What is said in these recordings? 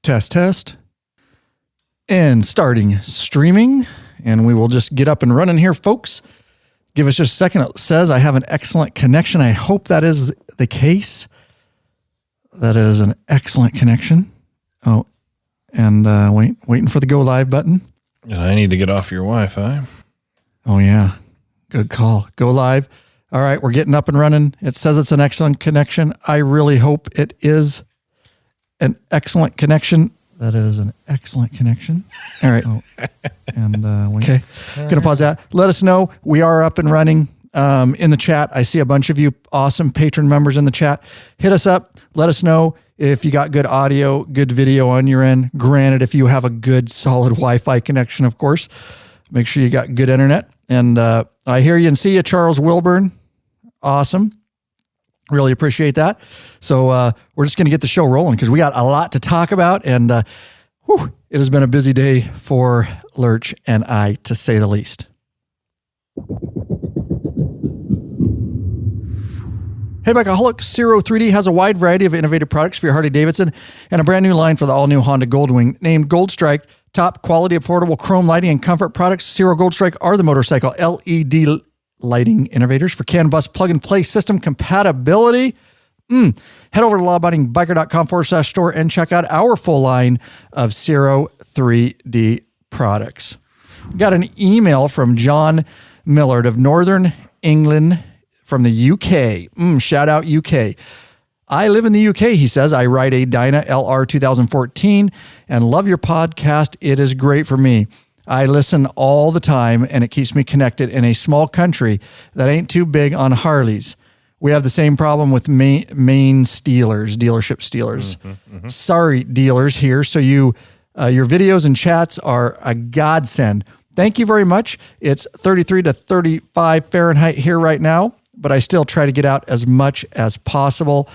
Test. And starting streaming. And we will just get up and running here, folks. Give us just a second. It says I have an excellent connection. I hope that is the case. That is an excellent connection. Oh, and waiting for the go live button. And I need to get off your Wi-Fi. Oh, yeah. Good call. Go live. All right, we're getting up and running. It says it's an excellent connection. I really hope it is an excellent connection. That is an excellent connection. All right. Oh, and okay. Going to pause that. Let us know. We are up and running in the chat. I see a bunch of you awesome patron members in the chat. Hit us up. Let us know if you got good audio, good video on your end. Granted, if you have a good, solid Wi-Fi connection, of course. Make sure you got good internet. And I hear you and see you, Charles Wilburn. Awesome. Really appreciate that. So we're just going to get the show rolling because we got a lot to talk about. And it has been a busy day for Lurch and I, to say the least. Hey, Bikeaholic, Zero 3D has a wide variety of innovative products for your Harley-Davidson and a brand new line for the all-new Honda Goldwing named Gold Strike. Top quality, affordable chrome lighting and comfort products. Zero Gold Strike are the motorcycle LED lighting innovators for CAN bus plug-and-play system compatibility. Head over to lawabidingbiker.com/store and check out our full line of Zero 3D products. Got an email from John Millard of Northern England from the UK. Shout out UK. I live in the UK, he says. I ride a Dyna LR 2014 and love your podcast. It is great for me. I listen all the time and it keeps me connected in a small country that ain't too big on Harleys. We have the same problem with main dealership stealers. Sorry, dealers here. So your videos and chats are a godsend. Thank you very much. It's 33 to 35 Fahrenheit here right now, but I still try to get out as much as possible.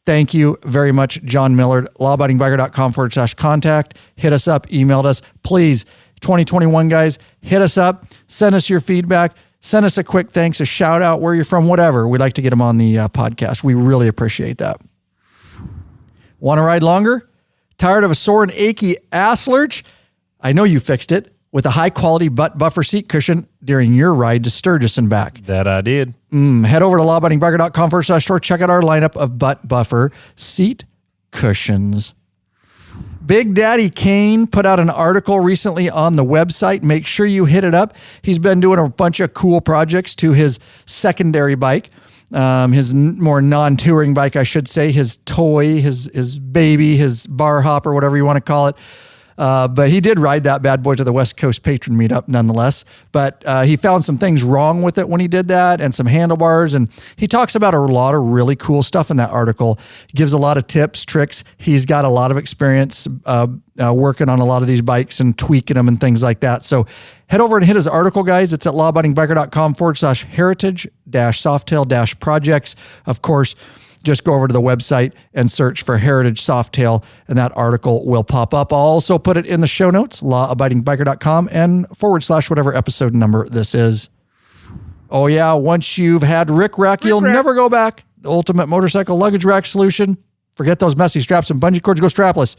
Thank you very much, John Millard. lawabidingbiker.com/contact. Hit us up, emailed us. Please, 2021 guys, hit us up. Send us your feedback. Send us a quick thanks, a shout out, where you're from, whatever. We'd like to get them on the podcast. We really appreciate that. Want to ride longer? Tired of a sore and achy ass lurch? I know you fixed it with a high-quality butt buffer seat cushion during your ride to Sturgis and back. That I did. Head over to lawabidingbiker.com/store. Check out our lineup of butt buffer seat cushions. Big Daddy Kane put out an article recently on the website. Make sure you hit it up. He's been doing a bunch of cool projects to his secondary bike, his more non-touring bike, I should say, his toy, his baby, his bar hopper, whatever you want to call it. But he did ride that bad boy to the West Coast Patron Meetup nonetheless. But he found some things wrong with it when he did that and some handlebars. And he talks about a lot of really cool stuff in that article. Gives a lot of tips, tricks. He's got a lot of experience working on a lot of these bikes and tweaking them and things like that. So head over and hit his article, guys. It's at lawabidingbiker.com/heritage-softail-projects. Of course, just go over to the website and search for Heritage Softail, and that article will pop up. I'll also put it in the show notes, lawabidingbiker.com and / whatever episode number this is. Oh, yeah. Once you've had Rick Rack, you'll never go back. The ultimate motorcycle luggage rack solution. Forget those messy straps and bungee cords. Go strapless.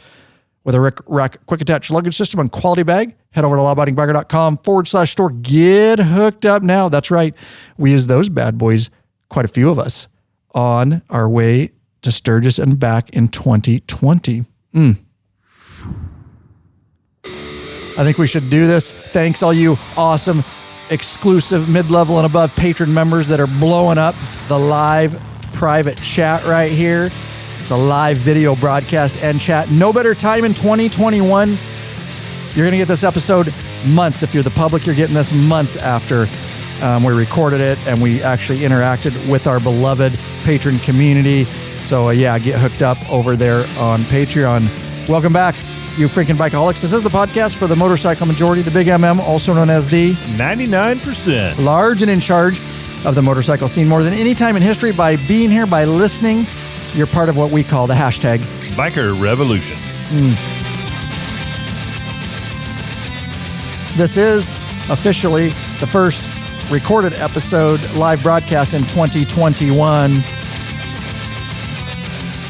With a Rick Rack quick attach luggage system and quality bag, head over to lawabidingbiker.com / store. Get hooked up now. That's right. We use those bad boys, quite a few of us, on our way to Sturgis and back in 2020. I think we should do this. Thanks all you awesome, exclusive, mid-level and above patron members that are blowing up the live private chat right here. It's a live video broadcast and chat. No better time in 2021. You're going to get this episode months. If you're the public, you're getting this months after we recorded it and we actually interacted with our beloved patron community. So yeah, get hooked up over there on Patreon. Welcome back, you freaking bikeaholics. This is the podcast for the motorcycle majority, the Big MM, also known as the 99%. Large and in charge of the motorcycle scene more than any time in history. By being here, by listening, you're part of what we call the hashtag Biker Revolution. This is officially the first recorded episode live broadcast in 2021.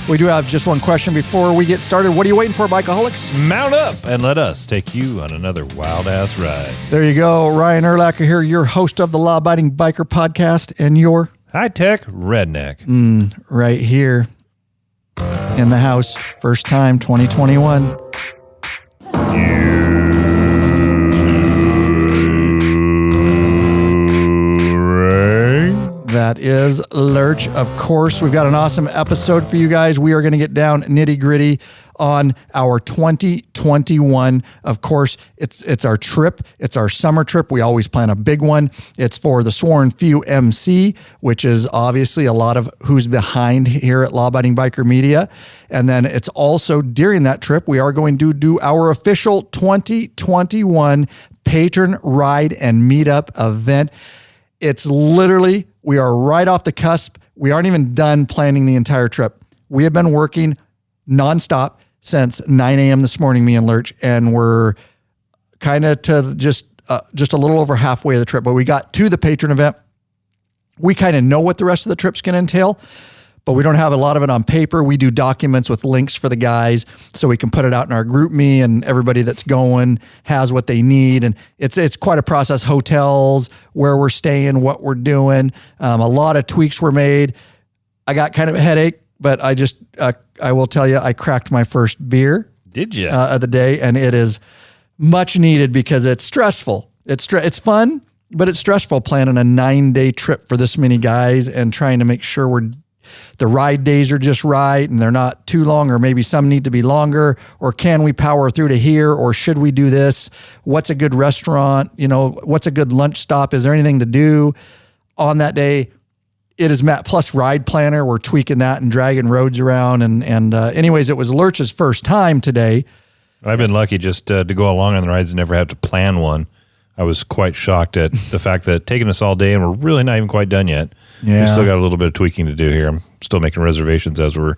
We do have just one question before we get started. What are you waiting for, Bikeaholics? Mount up and let us take you on another wild-ass ride. There you go. Ryan Erlacher here, your host of the Law-Abiding Biker Podcast, and your high-tech redneck. Right here in the house. First time, 2021. That is Lurch. Of course, we've got an awesome episode for you guys. We are going to get down nitty gritty on our 2021. Of course, it's our trip. It's our summer trip. We always plan a big one. It's for the Sworn Few MC, which is obviously a lot of who's behind here at Law Abiding Biker Media. And then it's also during that trip, we are going to do our official 2021 Patron Ride and Meetup event. It's literally, we are right off the cusp. We aren't even done planning the entire trip. We have been working nonstop since 9 a.m. this morning, me and Lurch, and we're kind of to just a little over halfway of the trip. But we got to the Patron event. We kind of know what the rest of the trip's going to entail, but we don't have a lot of it on paper. We do documents with links for the guys so we can put it out in our group me, and everybody that's going has what they need. And it's quite a process. Hotels, where we're staying, what we're doing. A lot of tweaks were made. I got kind of a headache, but I will tell you, I cracked my first beer. Did you? Of the day, and it is much needed because it's stressful. It's fun, but it's stressful planning a 9-day trip for this many guys and trying to make sure the ride days are just right and they're not too long, or maybe some need to be longer, or can we power through to here, or should we do this? What's a good restaurant? What's a good lunch stop? Is there anything to do on that day? It is Matt plus Ride Planner. We're tweaking that and dragging roads around. And anyways, it was Lurch's first time today. I've been lucky just to go along on the rides and never have to plan one. I was quite shocked at the fact that it's taking us all day and we're really not even quite done yet. Yeah. We still got a little bit of tweaking to do here. I'm still making reservations as we're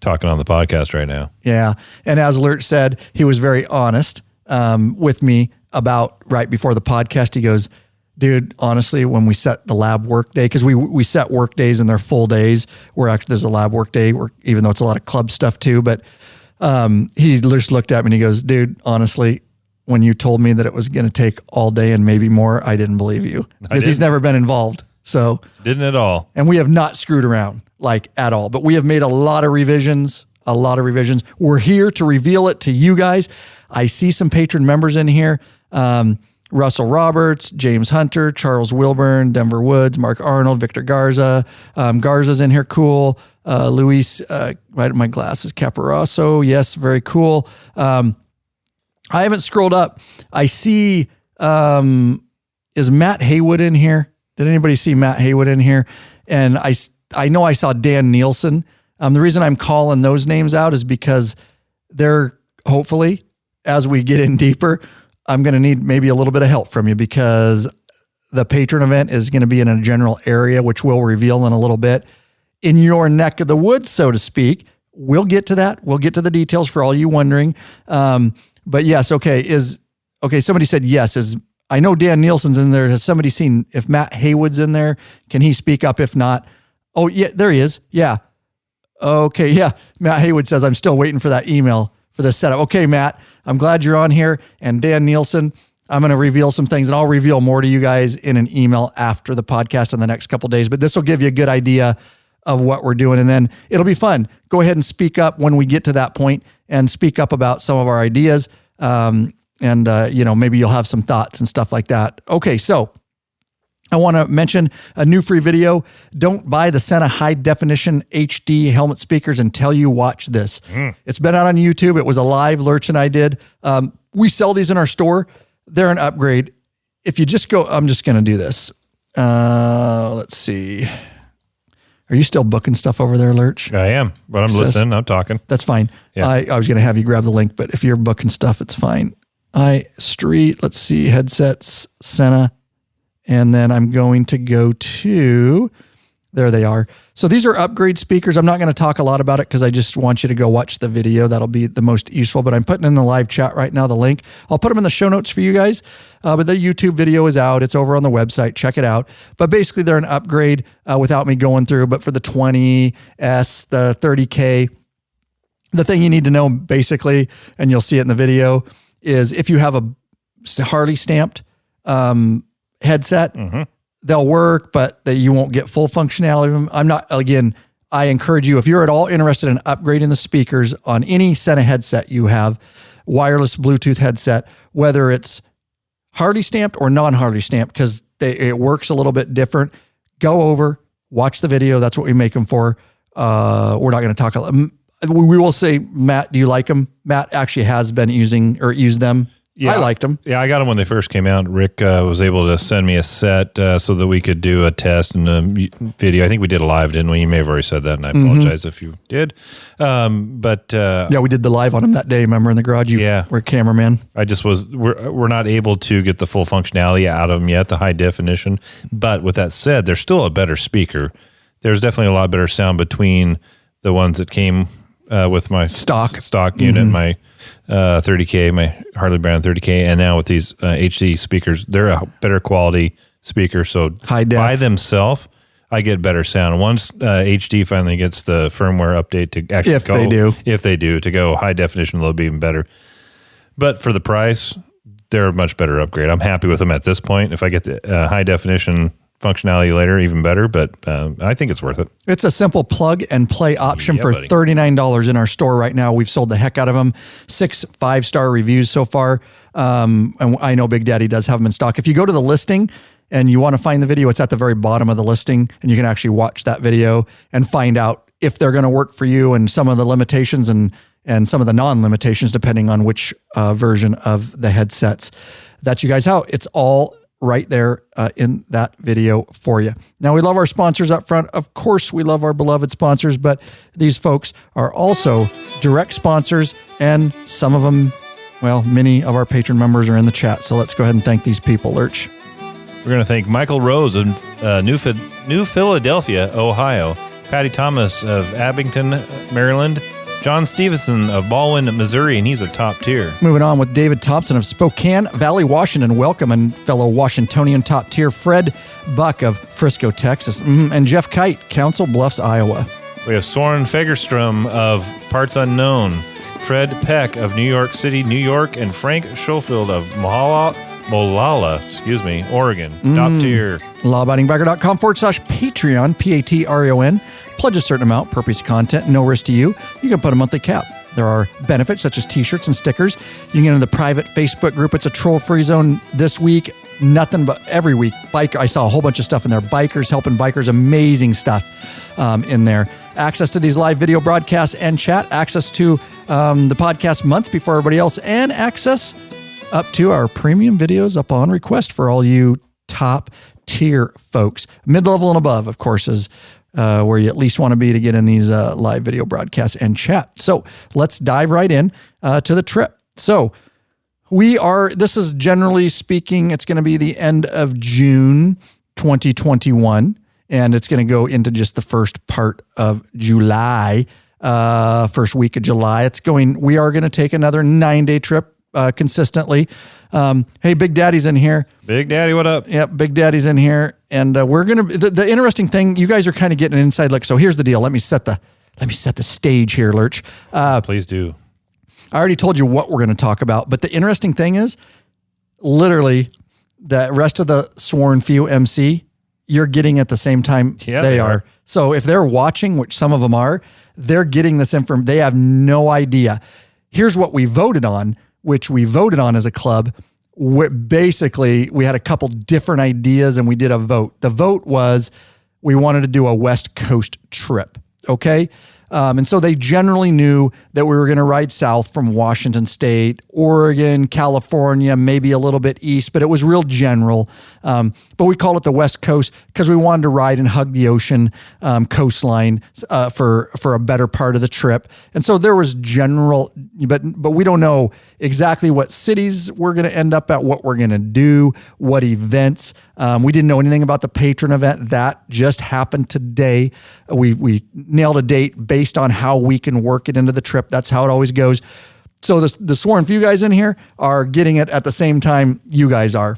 talking on the podcast right now. Yeah. And as Lurch said, he was very honest with me about right before the podcast. He goes, dude, honestly, when we set the lab work day, because we set work days and they're full days, there's a lab work day, even though it's a lot of club stuff too. But he just looked at me and he goes, dude, honestly, when you told me that it was going to take all day and maybe more, I didn't believe you, because he's never been involved. So didn't at all. And we have not screwed around at all, but we have made a lot of revisions. We're here to reveal it to you guys. I see some patron members in here. Russell Roberts, James Hunter, Charles Wilburn, Denver Woods, Mark Arnold, Victor Garza. Garza's in here. Cool. Luis, my glasses, Caparasso. Yes. Very cool. I haven't scrolled up. I see, is Matt Haywood in here? Did anybody see Matt Haywood in here? And I know I saw Dan Nielsen. The reason I'm calling those names out is because they're, hopefully, as we get in deeper, I'm going to need maybe a little bit of help from you, because the patron event is going to be in a general area, which we'll reveal in a little bit, in your neck of the woods, so to speak. We'll get to that. We'll get to the details for all you wondering. But yes, okay. Somebody said yes. I know Dan Nielsen's in there. Has somebody seen if Matt Haywood's in there? Can he speak up? If not, oh yeah, there he is. Yeah. Okay. Yeah. Matt Haywood says, I'm still waiting for that email for the setup. Okay, Matt, I'm glad you're on here. And Dan Nielsen, I'm going to reveal some things, and I'll reveal more to you guys in an email after the podcast in the next couple of days. But this will give you a good idea of what we're doing. And then it'll be fun. Go ahead and speak up when we get to that point, and speak up about some of our ideas. Maybe you'll have some thoughts and stuff like that. Okay. So I want to mention a new free video. Don't buy the Sena high definition HD helmet speakers until you watch this. It's been out on YouTube. It was a live Lurch and I did. We sell these in our store. They're an upgrade. If you just go, I'm just going to do this. Let's see. Are you still booking stuff over there, Lurch? I am, but I'm listening. I'm talking. That's fine. Yeah. I was going to have you grab the link, but if you're booking stuff, it's fine. Let's see, headsets, Sena. And then I'm going to go to, there they are. So these are upgrade speakers. I'm not going to talk a lot about it because I just want you to go watch the video. That'll be the most useful, but I'm putting in the live chat right now, the link. I'll put them in the show notes for you guys, but the YouTube video is out. It's over on the website. Check it out. But basically they're an upgrade without me going through, but for the 20S, the 30K, The thing you need to know basically, and you'll see it in the video, is if you have a Harley stamped headset, they'll work, but you won't get full functionality of them. I encourage you, if you're at all interested in upgrading the speakers on any set of headset you have, wireless Bluetooth headset, whether it's Harley stamped or non-Harley stamped, because it works a little bit different, go over, watch the video. That's what we make them for. We're not going to talk a lot. We will say, Matt, do you like them? Matt actually has been using or used them. Yeah, I liked them. Yeah, I got them when they first came out. Rick was able to send me a set so that we could do a test and a video. I think we did a live, didn't we? You may have already said that, and I apologize if you did. Yeah, we did the live on him that day. Remember in the garage? You were cameraman. We're not able to get the full functionality out of them yet, the high definition. But with that said, they're still a better speaker. There's definitely a lot better sound between the ones that came with my stock unit, my 30K, my Harley Brand 30K, and now with these HD speakers, they're a better quality speaker. So high def. By themselves, I get better sound. Once HD finally gets the firmware update to actually if they do, to go high definition, they'll be even better. But for the price, they're a much better upgrade. I'm happy with them at this point. If I get the high definition functionality later, even better, but I think it's worth it. It's a simple plug and play option for $39 in our store right now. We've sold the heck out of them. 6 5-star reviews so far. And I know Big Daddy does have them in stock. If you go to the listing and you want to find the video, it's at the very bottom of the listing, and you can actually watch that video and find out if they're going to work for you and some of the limitations and some of the non-limitations depending on which version of the headsets that you guys have. It's all right there in that video for you. Now, we love our sponsors up front. Of course, we love our beloved sponsors, but these folks are also direct sponsors, and some of them, well, many of our patron members are in the chat. So let's go ahead and thank these people, Lurch. We're going to thank Michael Rose of New Philadelphia, Ohio, Patty Thomas of Abington, Maryland, John Stevenson of Baldwin, Missouri, and he's a top tier. Moving on with David Thompson of Spokane Valley, Washington. Welcome, and fellow Washingtonian top tier. Fred Buck of Frisco, Texas. And Jeff Kite, Council Bluffs, Iowa. We have Soren Fagerstrom of Parts Unknown, Fred Peck of New York City, New York, and Frank Schofield of Molalla, Oregon. Top tier. Lawabidingbiker.com/Patreon, Patron. Pledge a certain amount per piece of content, no risk to you. You can put a monthly cap. There are benefits such as t-shirts and stickers. You can get into the private Facebook group. It's a troll-free zone this week. Nothing but every week. I saw a whole bunch of stuff in there. Bikers helping bikers. Amazing stuff in there. Access to these live video broadcasts and chat. Access to the podcast months before everybody else. And access up to our premium videos up on request for all you top tier folks. Mid-level and above, of course, is where you at least want to be to get in these live video broadcasts and chat. So let's dive right in to the trip. So this is generally speaking, it's going to be the end of June 2021, and it's going to go into just the first part of July, first week of July. We are going to take another 9-day trip consistently. Hey, Big Daddy's in here. Big Daddy, what up? Yep, Big Daddy's in here, and we're gonna. The interesting thing, you guys are kind of getting an inside look. So here's the deal. Let me set the stage here, Lurch. Please do. I already told you what we're going to talk about, but the interesting thing is, literally, the rest of the sworn few MC, you're getting at the same time they are. So if they're watching, which some of them are, they're getting this information. They have no idea. Here's what we voted on, which we voted on as a club. Basically, we had a couple different ideas and we did a vote. The vote was we wanted to do a West Coast trip, okay? And so they generally knew that we were going to ride south from Washington State, Oregon, California, maybe a little bit east, but it was real general. But we called it the West Coast because we wanted to ride and hug the ocean coastline for a better part of the trip. And so there was general, but we don't know exactly what cities we're going to end up at, what we're going to do, what events. We didn't know anything about the Patron event. That just happened today. We nailed a date based on how we can work it into the trip. That's how it always goes. So the sworn few guys in here are getting it at the same time you guys are.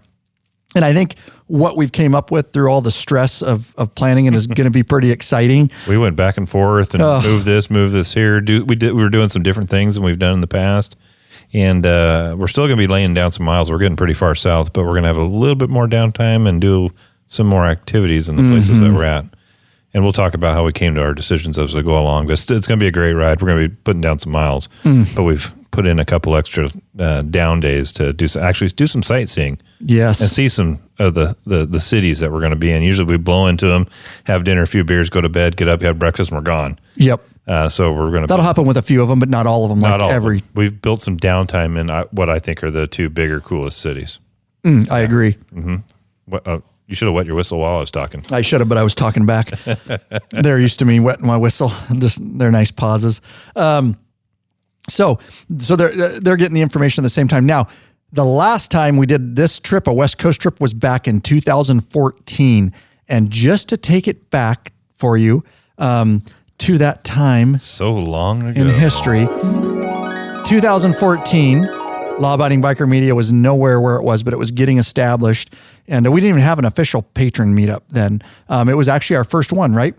And I think what we've came up with through all the stress of planning, and is going to be pretty exciting. We went back and forth and move this here. We were doing some different things than we've done in the past. And we're still going to be laying down some miles. We're getting pretty far south, but we're going to have a little bit more downtime and do some more activities in the places that we're at. And we'll talk about how we came to our decisions as we go along. But it's going to be a great ride. We're going to be putting down some miles, but we've put in a couple extra down days to do some sightseeing. Yes, and see some of the cities that we're going to be in. Usually we blow into them, have dinner, a few beers, go to bed, get up, have breakfast, and we're gone. Yep. So we're going to... That'll happen with a few of them, but not all of them. Not all of them. We've built some downtime in what I think are the two bigger, coolest cities. I agree. Mm-hmm. You should have wet your whistle while I was talking. I should have, but I was talking back. They're used to me wetting my whistle. They're nice pauses. So they're getting the information at the same time. Now, the last time we did this trip, a West Coast trip, was back in 2014. And just to take it back for you, to that time. So long ago. In history. 2014, Law Abiding Biker Media was nowhere where it was, but it was getting established. And we didn't even have an official patron meetup then. It was actually our first one, right?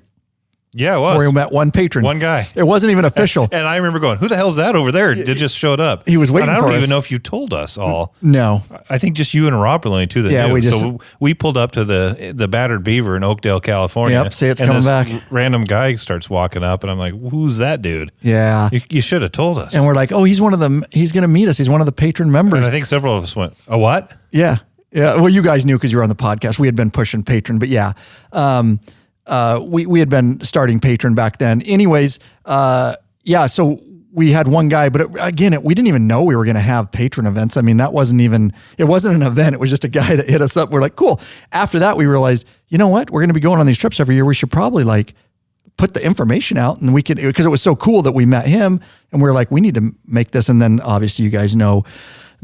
Yeah, it was. Where we met one patron. One guy. It wasn't even official. And I remember going, who the hell's that over there? It just showed up. He was waiting for us. And I don't even know if you told us all. No. I think just you and Rob were only two that knew. So we pulled up to the Battered Beaver in Oakdale, California. Yep, say it's coming back. Random guy starts walking up, and I'm like, who's that dude? Yeah. You should have told us. And we're like, oh, he's going to meet us. He's one of the patron members. And I think several of us went, a what? Yeah. Yeah. Well, you guys knew because you were on the podcast. We had been pushing patron, but yeah. We had been starting patron back then. Anyways, so we had one guy, but we didn't even know we were going to have patron events. I mean, it wasn't an event. It was just a guy that hit us up. We're like, cool. After that, we realized, you know what? We're going to be going on these trips every year. We should probably put the information out, and we could, because it was so cool that we met him, and we were like, we need to make this. And then obviously you guys know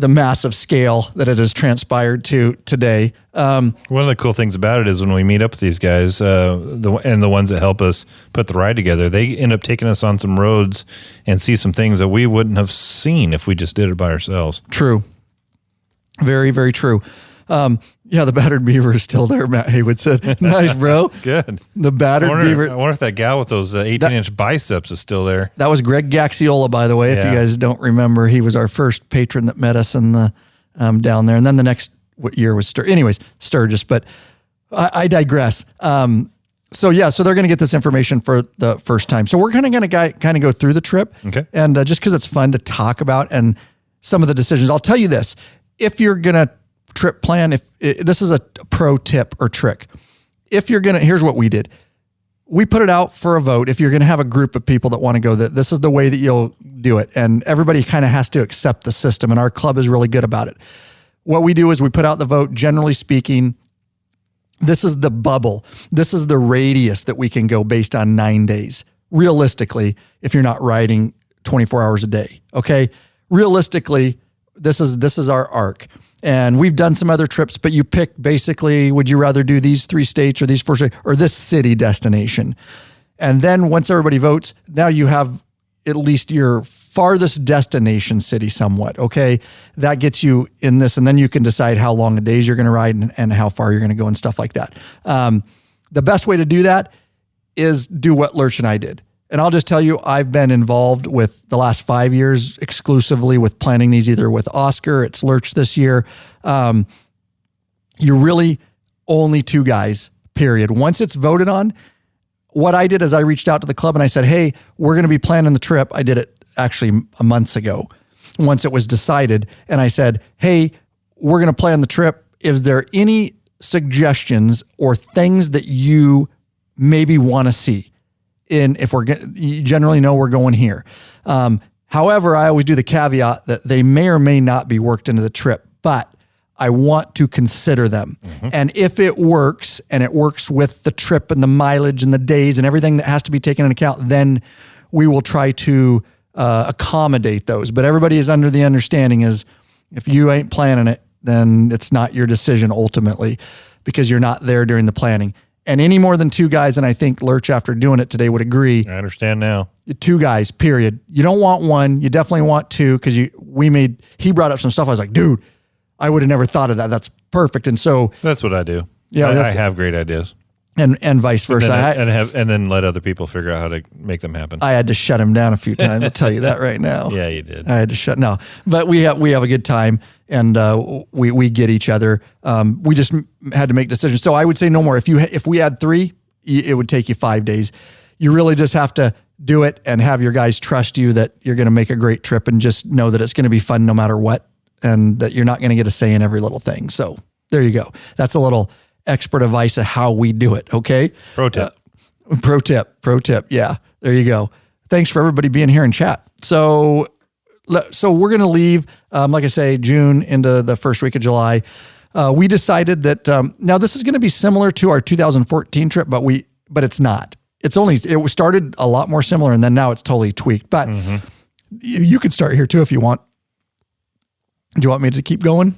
the massive scale that it has transpired to today. One of the cool things about it is when we meet up with these guys, the ones that help us put the ride together, they end up taking us on some roads and see some things that we wouldn't have seen if we just did it by ourselves. True. Very, very true. The Battered Beaver is still there, Matt Haywood said. Nice, bro. Good. The Battered Beaver. I wonder if that gal with those 18-inch biceps is still there. That was Greg Gaxiola, by the way. If you guys don't remember, he was our first patron that met us in the down there. And then the next year was Sturgis. But I digress. So they're going to get this information for the first time. So we're kind of going to go through the trip. Okay. And just because it's fun to talk about and some of the decisions. I'll tell you this. If you're going to trip plan, this is a pro tip or trick. Here's what we did. We put it out for a vote. If you're going to have a group of people that want to go, this is the way that you'll do it. And everybody kind of has to accept the system. And our club is really good about it. What we do is we put out the vote. Generally speaking, this is the bubble. This is the radius that we can go based on 9 days. Realistically, if you're not riding 24 hours a day, okay? Realistically, this is our arc. And we've done some other trips, but you pick basically, would you rather do these 3 states or these 4 states or this city destination? And then once everybody votes, now you have at least your farthest destination city somewhat, okay? That gets you in this, and then you can decide how long a days you're going to ride and how far you're going to go and stuff like that. The best way to do that is do what Lurch and I did. And I'll just tell you, I've been involved with the last 5 years exclusively with planning these, either with Oscar, it's Lurch this year. You're really only 2 guys, period. Once it's voted on, what I did is I reached out to the club and I said, hey, we're going to be planning the trip. I did it actually months ago once it was decided. And I said, hey, we're going to plan the trip. Is there any suggestions or things that you maybe want to see? You generally know we're going here. However, I always do the caveat that they may or may not be worked into the trip, but I want to consider them. Mm-hmm. And if it works, and it works with the trip and the mileage and the days and everything that has to be taken into account, then we will try to accommodate those. But everybody is under the understanding is if you ain't planning it, then it's not your decision ultimately because you're not there during the planning. And any more than 2 guys, and I think Lurch, after doing it today, would agree. I understand now. 2 guys, period. You don't want 1. You definitely want 2 because he brought up some stuff. I was like, dude, I would have never thought of that. That's perfect. And so that's what I do. Yeah, I have great ideas. And vice versa. And then let other people figure out how to make them happen. I had to shut him down a few times. I'll tell you that right now. Yeah, you did. I had to shut no, but we have a good time, and we get each other. We just had to make decisions. So I would say no more. If we had 3, it would take you 5 days. You really just have to do it and have your guys trust you that you're going to make a great trip, and just know that it's going to be fun no matter what, and that you're not going to get a say in every little thing. So there you go. That's a little expert advice of how we do it. Okay. Pro tip. Pro tip. Yeah. There you go. Thanks for everybody being here in chat. So we're going to leave, like I say, June into the first week of July. We decided that, now this is going to be similar to our 2014 trip, but it's not. It started a lot more similar, and then now it's totally tweaked, but you could start here too if you want. Do you want me to keep going?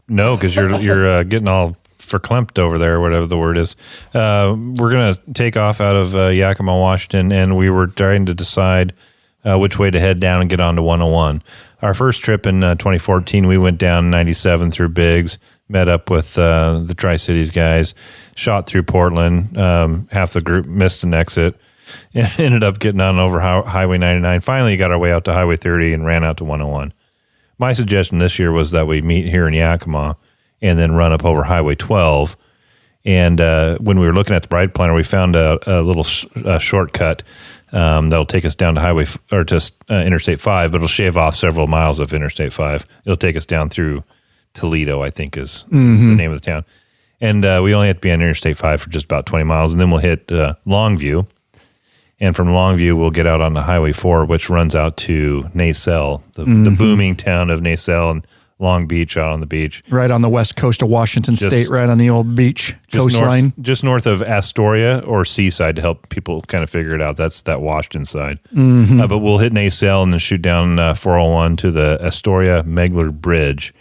No, because you're getting all verklempt over there, whatever the word is. We're going to take off out of Yakima, Washington, and we were trying to decide which way to head down and get onto 101. Our first trip in 2014, we went down 97 through Biggs, met up with the Tri-Cities guys, shot through Portland. Half the group missed an exit, and ended up getting on over Highway 99. Finally got our way out to Highway 30 and ran out to 101. My suggestion this year was that we meet here in Yakima and then run up over Highway 12. And when we were looking at the ride planner, we found a little shortcut that'll take us down to Interstate 5, but it'll shave off several miles of Interstate 5. It'll take us down through Toledo, I think is the name of the town. And we only have to be on Interstate 5 for just about 20 miles, and then we'll hit Longview. And from Longview, we'll get out on the Highway 4, which runs out to Nacelle, the booming town of Nacelle, and Long Beach, out on the beach. Right on the west coast of Washington State, right on the old beach coastline. Just north of Astoria or Seaside, to help people kind of figure it out. That's that Washington side. But we'll hit Nacelle and then shoot down 401 to the Astoria-Megler Bridge.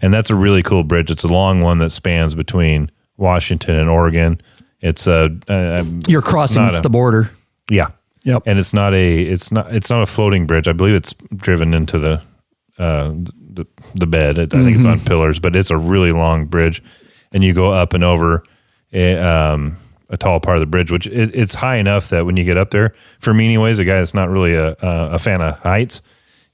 And that's a really cool bridge. It's a long one that spans between Washington and Oregon. It's you're crossing the border. Yeah. Yep. And it's not a floating bridge. I believe it's driven into the bed. I think it's on pillars, but it's a really long bridge, and you go up and over a tall part of the bridge, which it's high enough that when you get up there, for me anyways, a guy that's not really a fan of heights,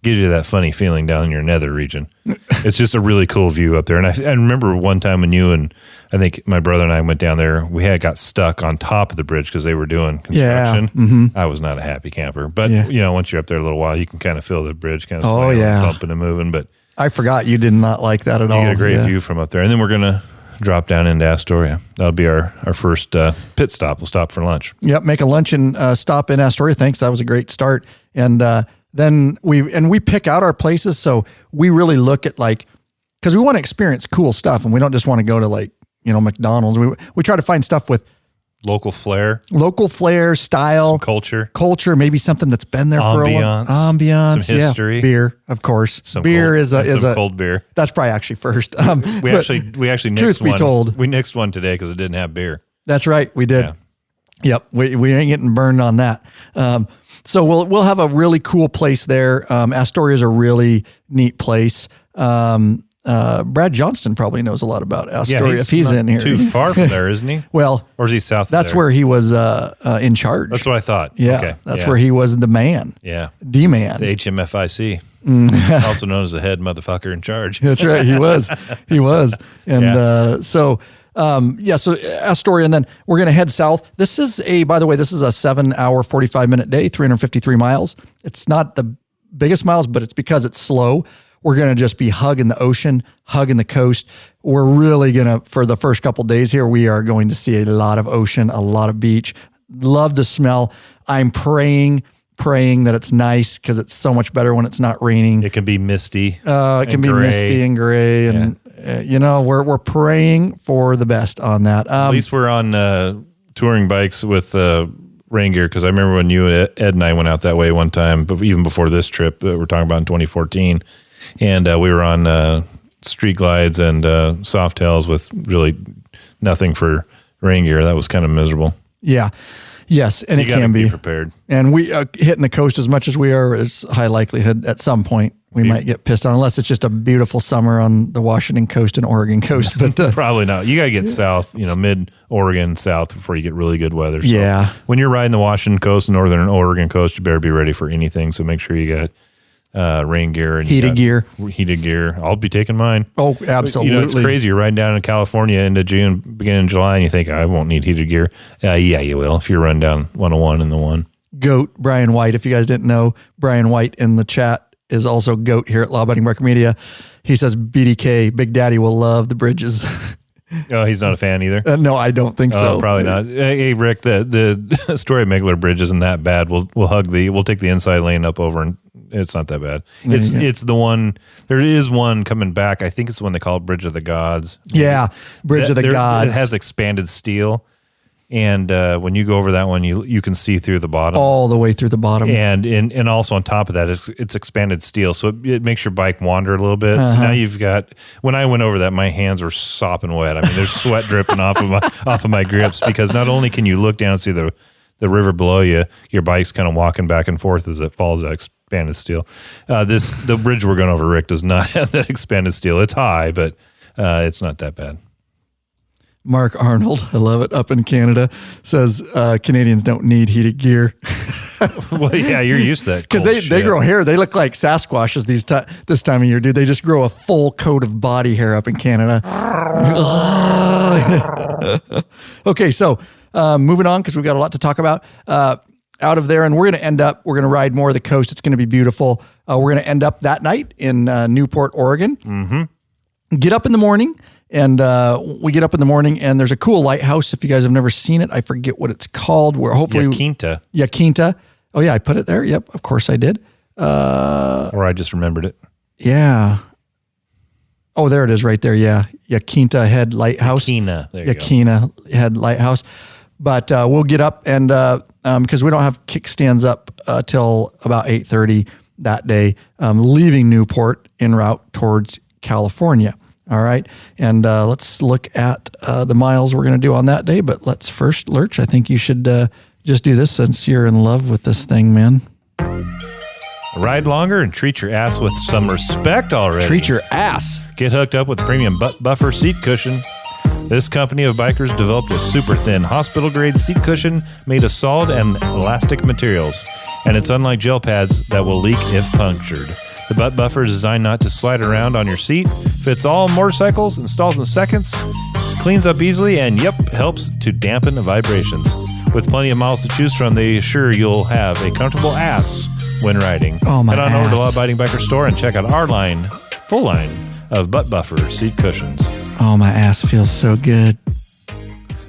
gives you that funny feeling down in your nether region. It's just a really cool view up there. And I remember one time when you and I think my brother and I went down there, we got stuck on top of the bridge because they were doing construction. Yeah. I was not a happy camper, but once you're up there a little while, you can kind of feel the bridge kind of bumping and moving. But I forgot you did not like that at all. You get a great view from up there. And then we're going to drop down into Astoria. That'll be our first pit stop. We'll stop for lunch. Yep. Make a luncheon stop in Astoria. Thanks. That was a great start. And then we pick out our places. So we really look at because we want to experience cool stuff, and we don't just want to go to McDonald's. We try to find stuff with local flair, style, some culture, maybe something that's been there for a while. Ambiance, some history, beer, of course. Some beer is a cold beer. That's probably actually first. We actually nixed truth be told, we nixed one today because it didn't have beer. That's right, we did. Yeah. Yep, we ain't getting burned on that. So we'll have a really cool place there. Astoria is a really neat place. Brad Johnston probably knows a lot about Astoria if he's in here. Too far from there, isn't he? Well, or is he south? That's where he was in charge. That's what I thought. Yeah, okay. That's where he was the man. Yeah, D-man. The HMFIC, also known as the head motherfucker in charge. That's right. He was. And so Astoria, and then we're going to head south. This is by the way, this is a 7-hour, 45-minute day, 353 miles. It's not the biggest miles, but it's because it's slow. We're going to just be hugging the ocean, hugging the coast. We're really going to, for the first couple of days here, we are going to see a lot of ocean, a lot of beach. Love the smell. I'm praying that it's nice because it's so much better when it's not raining. It can be misty. It can be misty and gray. And, we're praying for the best on that. At least we're on touring bikes with rain gear, because I remember when you, Ed, and I went out that way one time, but even before this trip that we're talking about in 2014. And we were on street glides and Softails with really nothing for rain gear. That was kind of miserable. Yeah. Yes, and you it can be prepared. And we hitting the coast as much as we are is high likelihood at some point we might get pissed on, unless it's just a beautiful summer on the Washington coast and Oregon coast. But probably not. You got to get south, mid Oregon south before you get really good weather. So yeah. When you're riding the Washington coast and northern Oregon coast, you better be ready for anything. So make sure you got rain gear and heated gear. I'll be taking mine. Oh, absolutely. It's crazy. You're riding down in California into June, beginning of July, and you think, I won't need heated gear. Yeah, you will if you're running down 101 in the one. Goat, Brian White. If you guys didn't know, Brian White in the chat is also Goat here at Law Abiding Biker Media. He says BDK, Big Daddy will love the bridges. Oh, he's not a fan either? No, I don't think so. Probably not. Hey, Rick, the Story of Megler Bridge isn't that bad. We'll take the inside lane up over, and it's not that bad. It's the one, there is one coming back. I think it's the one they call it Bridge of the Gods. Yeah, Bridge of the Gods. It has expanded steel. And when you go over that one, you can see through the bottom, all the way through the bottom, and also on top of that, it's expanded steel, so it makes your bike wander a little bit. So now you've got. When I went over that, my hands were sopping wet. I mean, there's sweat dripping off of my grips, because not only can you look down and see the river below you, your bike's kind of walking back and forth as it falls that expanded steel. The bridge we're going over, Rick, does not have that expanded steel. It's high, but it's not that bad. Mark Arnold, I love it, up in Canada, says Canadians don't need heated gear. Well, yeah, you're used to that. Because they grow hair. They look like Sasquatches this time of year, dude. They just grow a full coat of body hair up in Canada. Okay, so moving on, because we've got a lot to talk about. Out of there, and we're going to ride more of the coast. It's going to be beautiful. We're going to end up that night in Newport, Oregon. Mm-hmm. Get up in the morning. And we get up in the morning, and there's a cool lighthouse. If you guys have never seen it, I forget what it's called. Where hopefully Yaquinta. Oh yeah, I put it there. Yep, of course I did. Or I just remembered it. Yeah. Oh, there it is, right there. Yeah, Yaquinta Head Lighthouse. Yaquina Head Lighthouse. But we'll get up, and because we don't have kickstands up till about 8:30 that day, leaving Newport en route towards California. All right. And let's look at the miles we're going to do on that day. But let's first, Lurch, I think you should just do this since you're in love with this thing, man. Ride longer and treat your ass with some respect already. Treat your ass. Get hooked up with the premium butt buffer seat cushion. This company of bikers developed a super thin hospital-grade seat cushion made of solid and elastic materials. And it's unlike gel pads that will leak if punctured. The butt buffer is designed not to slide around on your seat, fits all motorcycles, installs in seconds, cleans up easily, and helps to dampen the vibrations. With plenty of miles to choose from, they assure you'll have a comfortable ass when riding. Oh, my Head on ass. over to Law Abiding Biker Store and check out our full line of butt buffer seat cushions. Oh, my ass feels so good.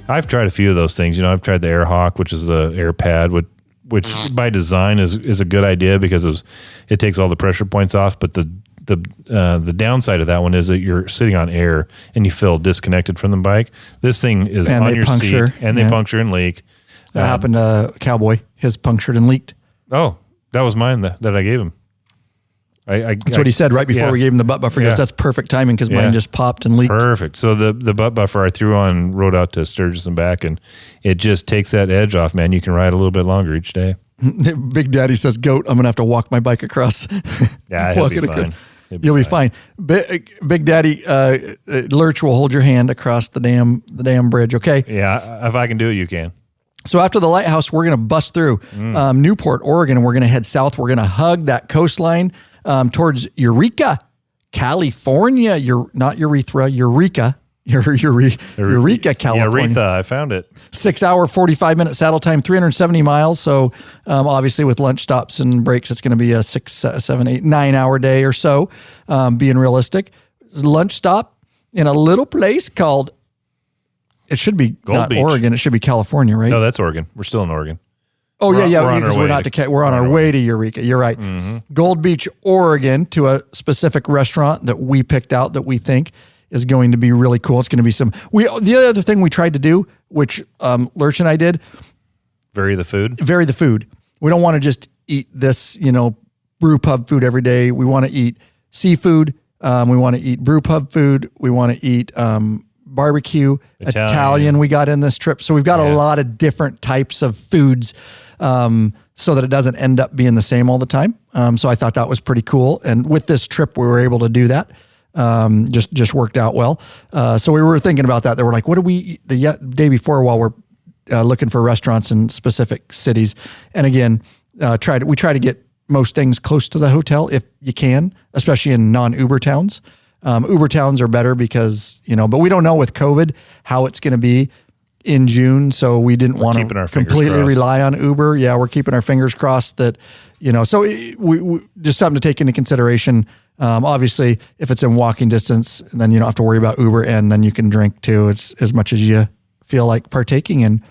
I've tried a few of those things. I've tried the Air Hawk, which is the air pad, which by design is a good idea because it takes all the pressure points off. But the downside of that one is that you're sitting on air and you feel disconnected from the bike. This thing is on your seat, and they puncture and leak. That happened to Cowboy. His punctured and leaked. Oh, that was mine that I gave him. That's what he said right before we gave him the butt buffer. He goes, that's perfect timing because mine just popped and leaked. Perfect. So the butt buffer I threw on, rode out to Sturgis and back, and it just takes that edge off, man. You can ride a little bit longer each day. Big Daddy says, Goat, I'm going to have to walk my bike across. Yeah, he'll be fine. You'll be fine. Big Daddy, Lurch will hold your hand across the damn bridge, okay? Yeah, if I can do it, you can. So after the lighthouse, we're going to bust through Newport, Oregon, and we're going to head south. We're going to hug that coastline towards Eureka, California. Not urethra, Eureka. Eureka, California. Eureka, I found it. 6 hour, 45-minute saddle time, 370 miles. So obviously with lunch stops and breaks, it's going to be a 6, 7, 8, 9 hour day or so, being realistic. Lunch stop in a little place called, it should be not Oregon, it should be California, right? No, that's Oregon. We're still in Oregon. Oh, because we're on our way to Eureka. You're right. Mm-hmm. Gold Beach, Oregon, to a specific restaurant that we picked out that we think is going to be really cool. It's going to be the other thing we tried to do, which Lurch and I did. Vary the food. We don't want to just eat this, brew pub food every day. We want to eat seafood. We want to eat brew pub food. We want to eat barbecue, Italian we got in this trip. So we've got a lot of different types of foods. so that it doesn't end up being the same all the time. So I thought that was pretty cool. And with this trip, we were able to do that. Just worked out well. So we were thinking about that. They were like, what do we eat the day before while we're looking for restaurants in specific cities? And again, we try to get most things close to the hotel if you can, especially in non-Uber towns. Uber towns are better because, but we don't know with COVID how it's going to be in June. So we didn't want to completely rely on Uber. Yeah, we're keeping our fingers crossed that, so we just something to take into consideration. Obviously, if it's in walking distance, then you don't have to worry about Uber, and then you can drink too. It's as much as you feel like partaking in,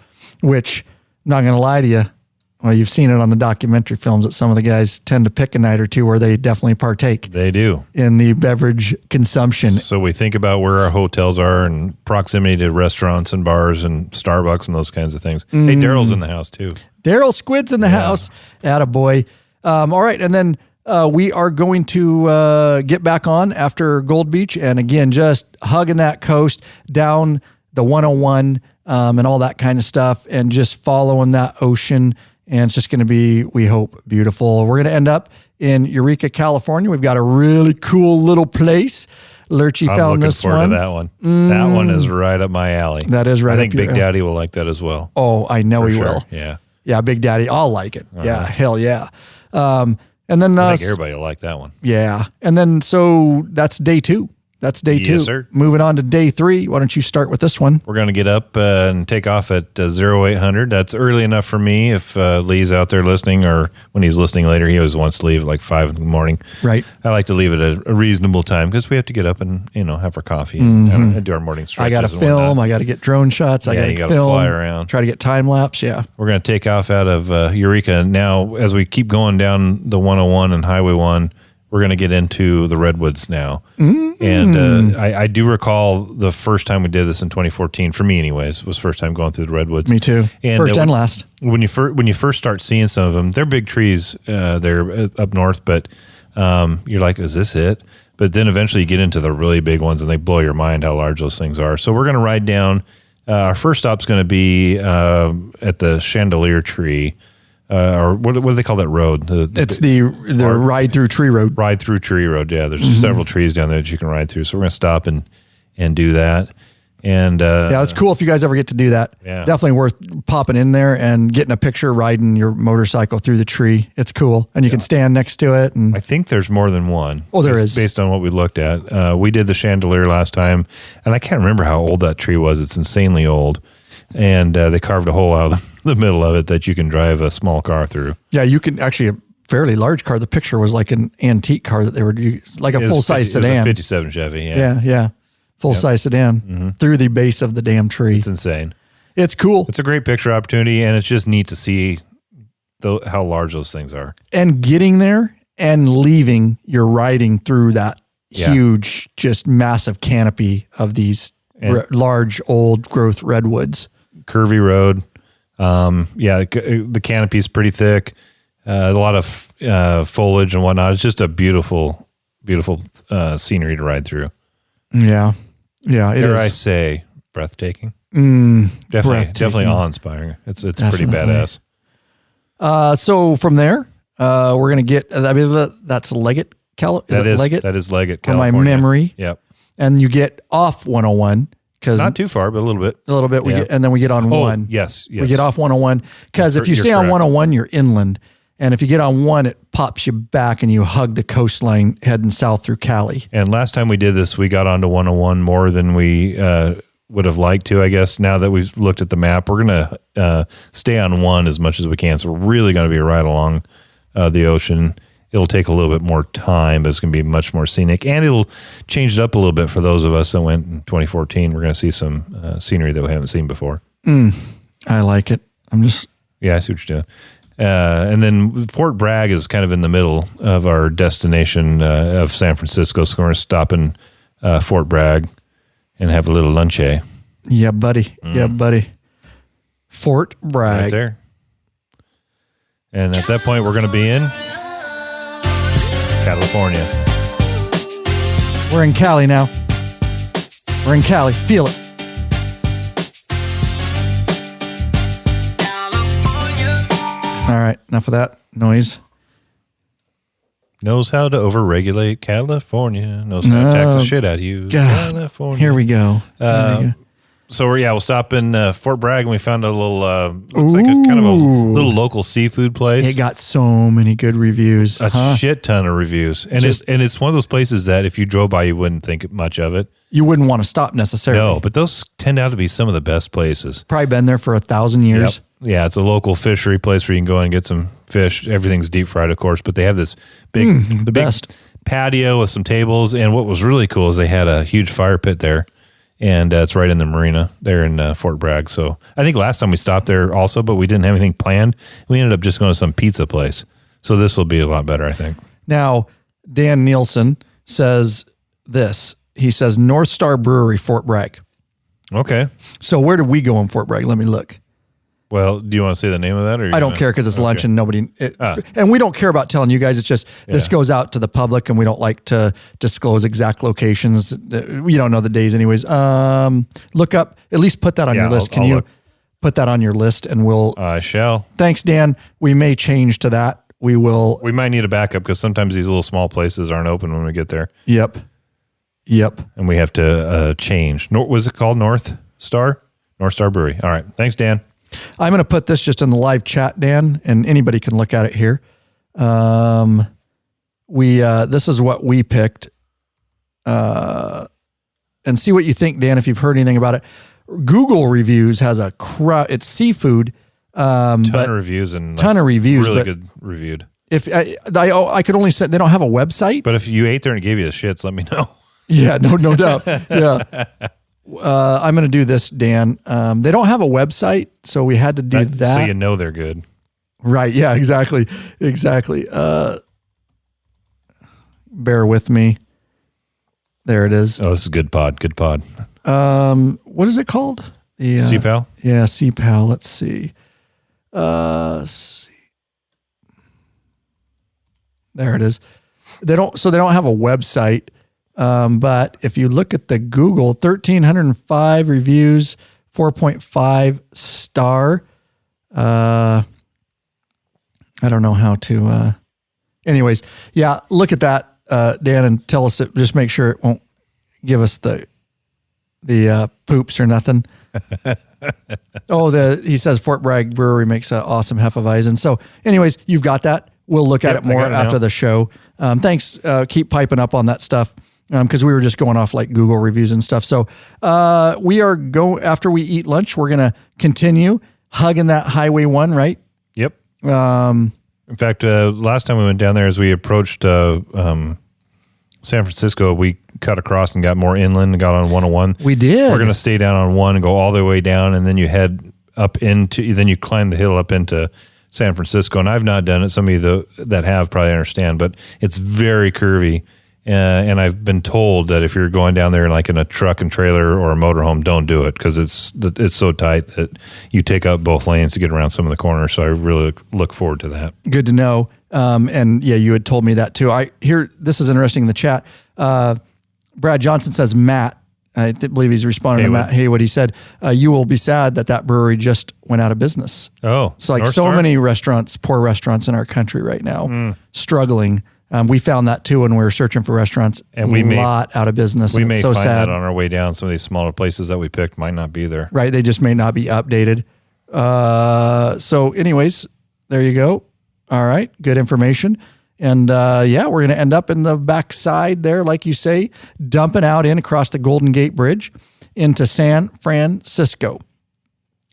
which, not going to lie to you, well, you've seen it on the documentary films that some of the guys tend to pick a night or two where they definitely partake. They do. In the beverage consumption. So we think about where our hotels are and proximity to restaurants and bars and Starbucks and those kinds of things. Hey, Daryl's in the house too. Daryl Squid's in the house. Attaboy. All right. And then we are going to get back on after Gold Beach. And again, just hugging that coast down the 101 and all that kind of stuff, and just following that ocean. And it's just going to be, we hope, beautiful. We're going to end up in Eureka, California. We've got a really cool little place. Lurchy found this one. I'm looking forward to that one. That one is right up my alley. That is right up your alley. I think Big Daddy will like that as well. Oh, I know he will. Yeah. Yeah, Big Daddy. I'll like it. Yeah, hell yeah. And then I think everybody will like that one. Yeah. And then so that's day 2. That's day 2. Yes, sir. Moving on to day 3. Why don't you start with this one? We're going to get up and take off at 0800. That's early enough for me. If Lee's out there listening, or when he's listening later, he always wants to leave at like 5 in the morning. Right. I like to leave it at a reasonable time because we have to get up and have our coffee and do our morning stretches. I got to film. I got to get drone shots. I got to film. Fly around. Try to get time lapse. Yeah. We're going to take off out of Eureka. Now, as we keep going down the 101 and Highway 1, we're going to get into the Redwoods now. And I do recall the first time we did this in 2014, for me anyways, was first time going through the Redwoods. Me too. And first and last. When you first start seeing some of them, they're big trees they're up north, but you're like, is this it? But then eventually you get into the really big ones and they blow your mind how large those things are. So we're going to ride down. Our first stop's going to be at the Chandelier Tree. Or what do they call that road? It's the ride through tree road. Ride through tree road. Yeah, there's several trees down there that you can ride through. So we're going to stop and do that. And yeah, it's cool if you guys ever get to do that. Yeah. Definitely worth popping in there and getting a picture riding your motorcycle through the tree. It's cool, and you can stand next to it. And I think there's more than one. Oh, there is, based on what we looked at. We did the Chandelier last time, and I can't remember how old that tree was. It's insanely old, and they carved a hole out of the middle of it that you can drive a small car through. Yeah, you can actually. A fairly large car. The picture was like an antique car that they were like a full size sedan. It was a 57 Chevy. Yeah. Full size sedan through the base of the damn tree. It's insane. It's cool. It's a great picture opportunity, and it's just neat to see how large those things are. And getting there and leaving, you're riding through that huge, just massive canopy of these large, old growth redwoods. Curvy road. The canopy is pretty thick. A lot of foliage and whatnot. It's just a beautiful, beautiful scenery to ride through. Yeah. Yeah, it is. I say breathtaking. Definitely awe-inspiring. It's pretty badass. So from there, we're gonna get. I mean, that's Leggett, Leggett? That is Leggett, California. From my memory. Yep. And you get off 101 because not too far, but a little bit. A little bit. And then we get on one. Yes. We get off 101 because if you stay on 101, you're inland. And if you get on one, it pops you back and you hug the coastline heading south through Cali. And last time we did this, we got onto 101 more than we would have liked to, I guess. Now that we've looked at the map, we're going to stay on one as much as we can. So we're really going to be right along the ocean. It'll take a little bit more time, but it's going to be much more scenic. And it'll change it up a little bit for those of us that went in 2014. We're going to see some scenery that we haven't seen before. I like it. Yeah, I see what you're doing. And then Fort Bragg is kind of in the middle of our destination of San Francisco. So we're going to stop in Fort Bragg and have a little lunch. Yeah, buddy. Yeah, buddy. Fort Bragg. Right there. And at that point, we're going to be in California. We're in Cali now. We're in Cali. Feel it. All right, enough of that noise. Knows how to overregulate California. Knows how to tax the shit out of you. God, California. Here we go. So we'll stop in Fort Bragg, and we found a little, looks like a kind of a little local seafood place. It got so many good reviews. A shit ton of reviews, and it's one of those places that if you drove by, you wouldn't think much of it. You wouldn't want to stop necessarily. No, but those tend out to be some of the best places. Probably been there for 1,000 years. Yep. Yeah, it's a local fishery place where you can go and get some fish. Everything's deep fried, of course, but they have this big best patio with some tables. And what was really cool is they had a huge fire pit there. And it's right in the marina there in Fort Bragg. So I think last time we stopped there also, but we didn't have anything planned. We ended up just going to some pizza place. So this will be a lot better, I think. Now, Dan Nielsen says this. He says North Star Brewery, Fort Bragg. Okay. So where did we go in Fort Bragg? Let me look. Well, do you want to say the name of that? Or I don't care because it's lunch and and we don't care about telling you guys. It's just this goes out to the public, and we don't like to disclose exact locations. We don't know the days, anyways. Look up, at least put that on your list. Can you put that on your list? And we'll. I shall. Thanks, Dan. We may change to that. We will. We might need a backup because sometimes these little small places aren't open when we get there. Yep. And we have to change. Was it called North Star? North Star Brewery. All right. Thanks, Dan. I'm going to put this just in the live chat, Dan, and anybody can look at it here. This is what we picked, and see what you think, Dan, if you've heard anything about it. Google reviews has it's seafood, ton of reviews and really good reviewed. If I could only say they don't have a website, but if you ate there and it gave you the shits, let me know. Yeah, no doubt. Yeah. I'm going to do this, Dan. They don't have a website, so we had to do that. So you know they're good. Right. Yeah, exactly. Bear with me. There it is. Oh, this is a good pod. Good pod. What is it called? CPAL? Yeah, CPAL. Let's see. There it is. They don't have a website. But if you look at the Google, 1,305 reviews, 4.5 star. I don't know how to, anyways. Yeah. Look at that, Dan, and tell us it, just make sure it won't give us the poops or nothing. He says Fort Bragg Brewery makes an awesome Hefeweizen. So anyways, you've got that. We'll look at it more after the show. Thanks. Keep piping up on that stuff. Because we were just going off like Google reviews and stuff. So we are after we eat lunch, we're going to continue hugging that Highway 1, right? Yep. In fact, last time we went down there, as we approached San Francisco, we cut across and got more inland and got on 101. We did. We're going to stay down on 1 and go all the way down, and then you head up then you climb the hill up into San Francisco. And I've not done it. Some of you that have probably understand, but it's very curvy. And I've been told that if you're going down there like in a truck and trailer or a motorhome, don't do it because it's so tight that you take up both lanes to get around some of the corners. So I really look forward to that. Good to know. And yeah, you had told me that too. This is interesting in the chat. Brad Johnson says, Matt, I believe he's responding to Matt Haywood. He said, you will be sad that brewery just went out of business. Oh, so like many restaurants, poor restaurants in our country right now, struggling. We found that too when we were searching for restaurants, and a lot out of business. We may find that on our way down. Some of these smaller places that we picked might not be there. Right. They just may not be updated. So anyways, there you go. All right. Good information. And we're going to end up in the backside there, like you say, dumping out across the Golden Gate Bridge into San Francisco.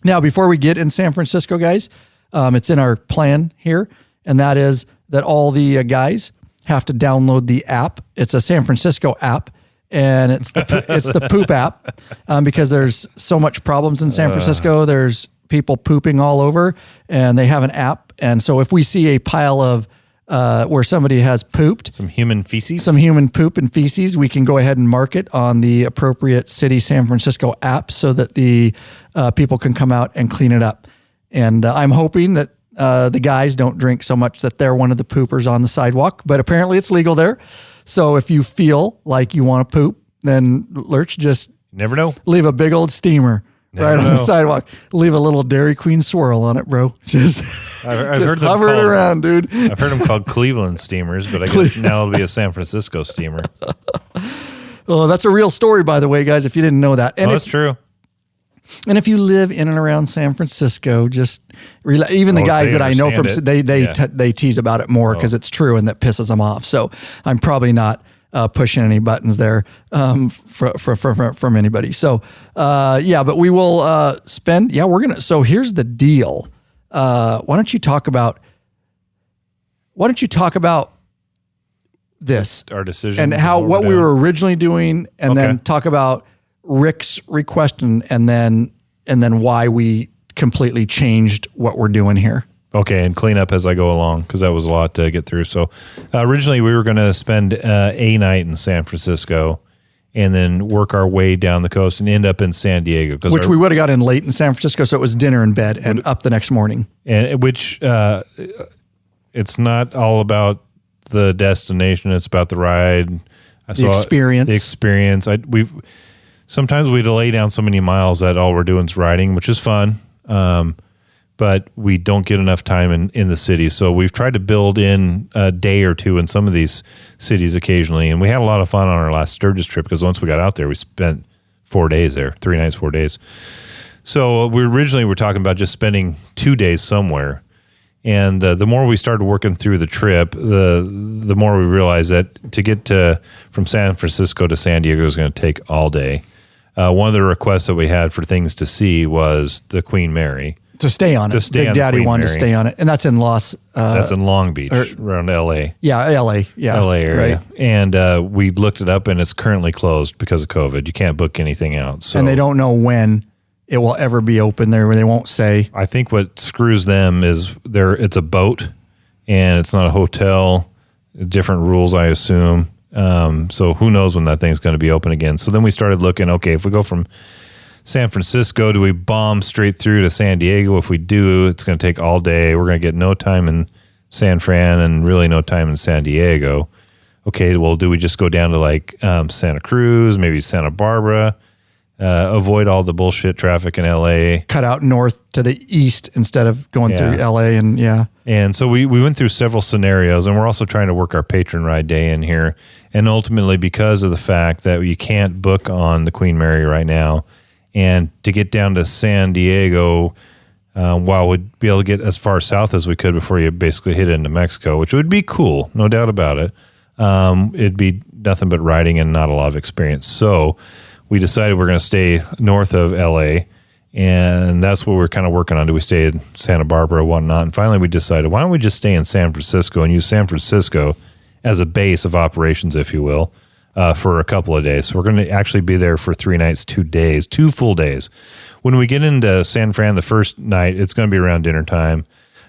Now, before we get in San Francisco, guys, it's in our plan here, and that is that all the guys have to download the app. It's a San Francisco app, and it's the poop app because there's so much problems in San Francisco. There's people pooping all over, and they have an app. And so if we see a pile of where somebody has pooped, some human poop and feces, we can go ahead and mark it on the appropriate city San Francisco app so that the people can come out and clean it up. And I'm hoping that the guys don't drink so much that they're one of the poopers on the sidewalk, but apparently it's legal there. So if you feel like you want to poop, then Lurch, just never know. Leave a big old steamer right on the sidewalk. Leave a little Dairy Queen swirl on it, bro. Just, I've just heard them hover it called, around, dude. I've heard them called Cleveland steamers, but I guess now it'll be a San Francisco steamer. Oh, that's a real story, by the way, guys, if you didn't know that. And that's true. And if you live in and around San Francisco, just even the guys that I know from they tease about it more because it's true and that pisses them off. So I'm probably not pushing any buttons there from anybody. So but we will spend. Yeah, we're gonna. So here's the deal. Why don't you talk about this, our decision, and what we were originally doing, and then talk about Rick's request and then why we completely changed what we're doing here. Okay, and clean up as I go along because that was a lot to get through. So originally we were going to spend a night in San Francisco and then work our way down the coast and end up in San Diego. Which we would have got in late in San Francisco, so it was dinner in bed and up the next morning. And it's not all about the destination; it's about the ride, the experience. The experience. Sometimes we delay down so many miles that all we're doing is riding, which is fun, but we don't get enough time in the city. So we've tried to build in a day or two in some of these cities occasionally, and we had a lot of fun on our last Sturgis trip because once we got out there, we spent 4 days there, 3 nights, 4 days. So we originally were talking about just spending 2 days somewhere. And the more we started working through the trip, the more we realized that to get from San Francisco to San Diego is going to take all day. One of the requests that we had for things to see was the Queen Mary. To stay on it. Big Daddy wanted to stay on it. And that's in that's in Long Beach, around L.A. Yeah, L.A. Yeah. L.A. area. Right. And we looked it up, and it's currently closed because of COVID. You can't book anything out. So. And they don't know when it will ever be open there, where they won't say. I think what screws them is it's a boat, and it's not a hotel. Different rules, I assume. So who knows when that thing's going to be open again. So then we started looking, okay, if we go from San Francisco, do we bomb straight through to San Diego? If we do, it's going to take all day. We're going to get no time in San Fran and really no time in San Diego. Okay, well, do we just go down to like Santa Cruz, maybe Santa Barbara? Avoid all the bullshit traffic in LA. Cut out north to the east instead of going through LA And so we went through several scenarios, and we're also trying to work our patron ride day in here. And ultimately, because of the fact that you can't book on the Queen Mary right now, and to get down to San Diego, while we'd be able to get as far south as we could before you basically hit into Mexico, which would be cool, no doubt about it. It'd be nothing but riding and not a lot of experience. So we decided we're going to stay north of LA, and that's what we're kind of working on. Do we stay in Santa Barbara or whatnot? And finally we decided, why don't we just stay in San Francisco and use San Francisco as a base of operations, if you will, for a couple of days. So we're going to actually be there for 3 nights, 2 days, 2 full days. When we get into San Fran the first night, it's going to be around dinner time,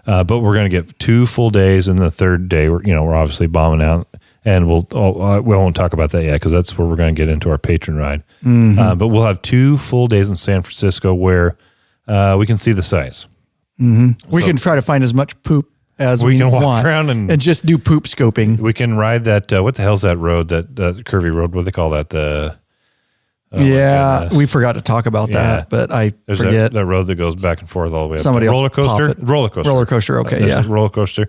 but we're going to get 2 full days, and the third day, we're obviously bombing out. And we won't talk about that yet because that's where we're going to get into our patron ride. Mm-hmm. But we'll have 2 full days in San Francisco where we can see the sights. Mm-hmm. We can try to find as much poop as we can want walk around and just do poop scoping. We can ride that. What the hell's that road? That curvy road? What do they call that? We forgot to talk about that, but There's forget that road that goes back and forth all the way up. Somebody roller coaster. Okay, yeah. Roller coaster.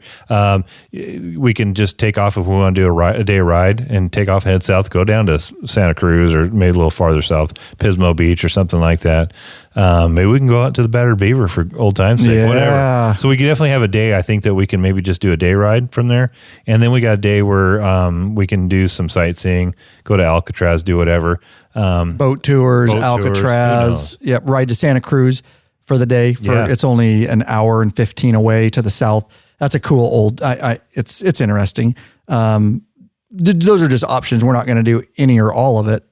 We can just take off if we want to do a day ride and take off, head south, go down to Santa Cruz or maybe a little farther south, Pismo Beach or something like that. Maybe we can go out to the Battered Beaver for old time's sake, whatever. So we could definitely have a day. I think that we can maybe just do a day ride from there. And then we got a day where we can do some sightseeing, go to Alcatraz, do whatever. Boat tours, Alcatraz, ride to Santa Cruz for the day. It's only an hour and 15 away to the south. That's a cool old, it's interesting. Those are just options. We're not going to do any or all of it.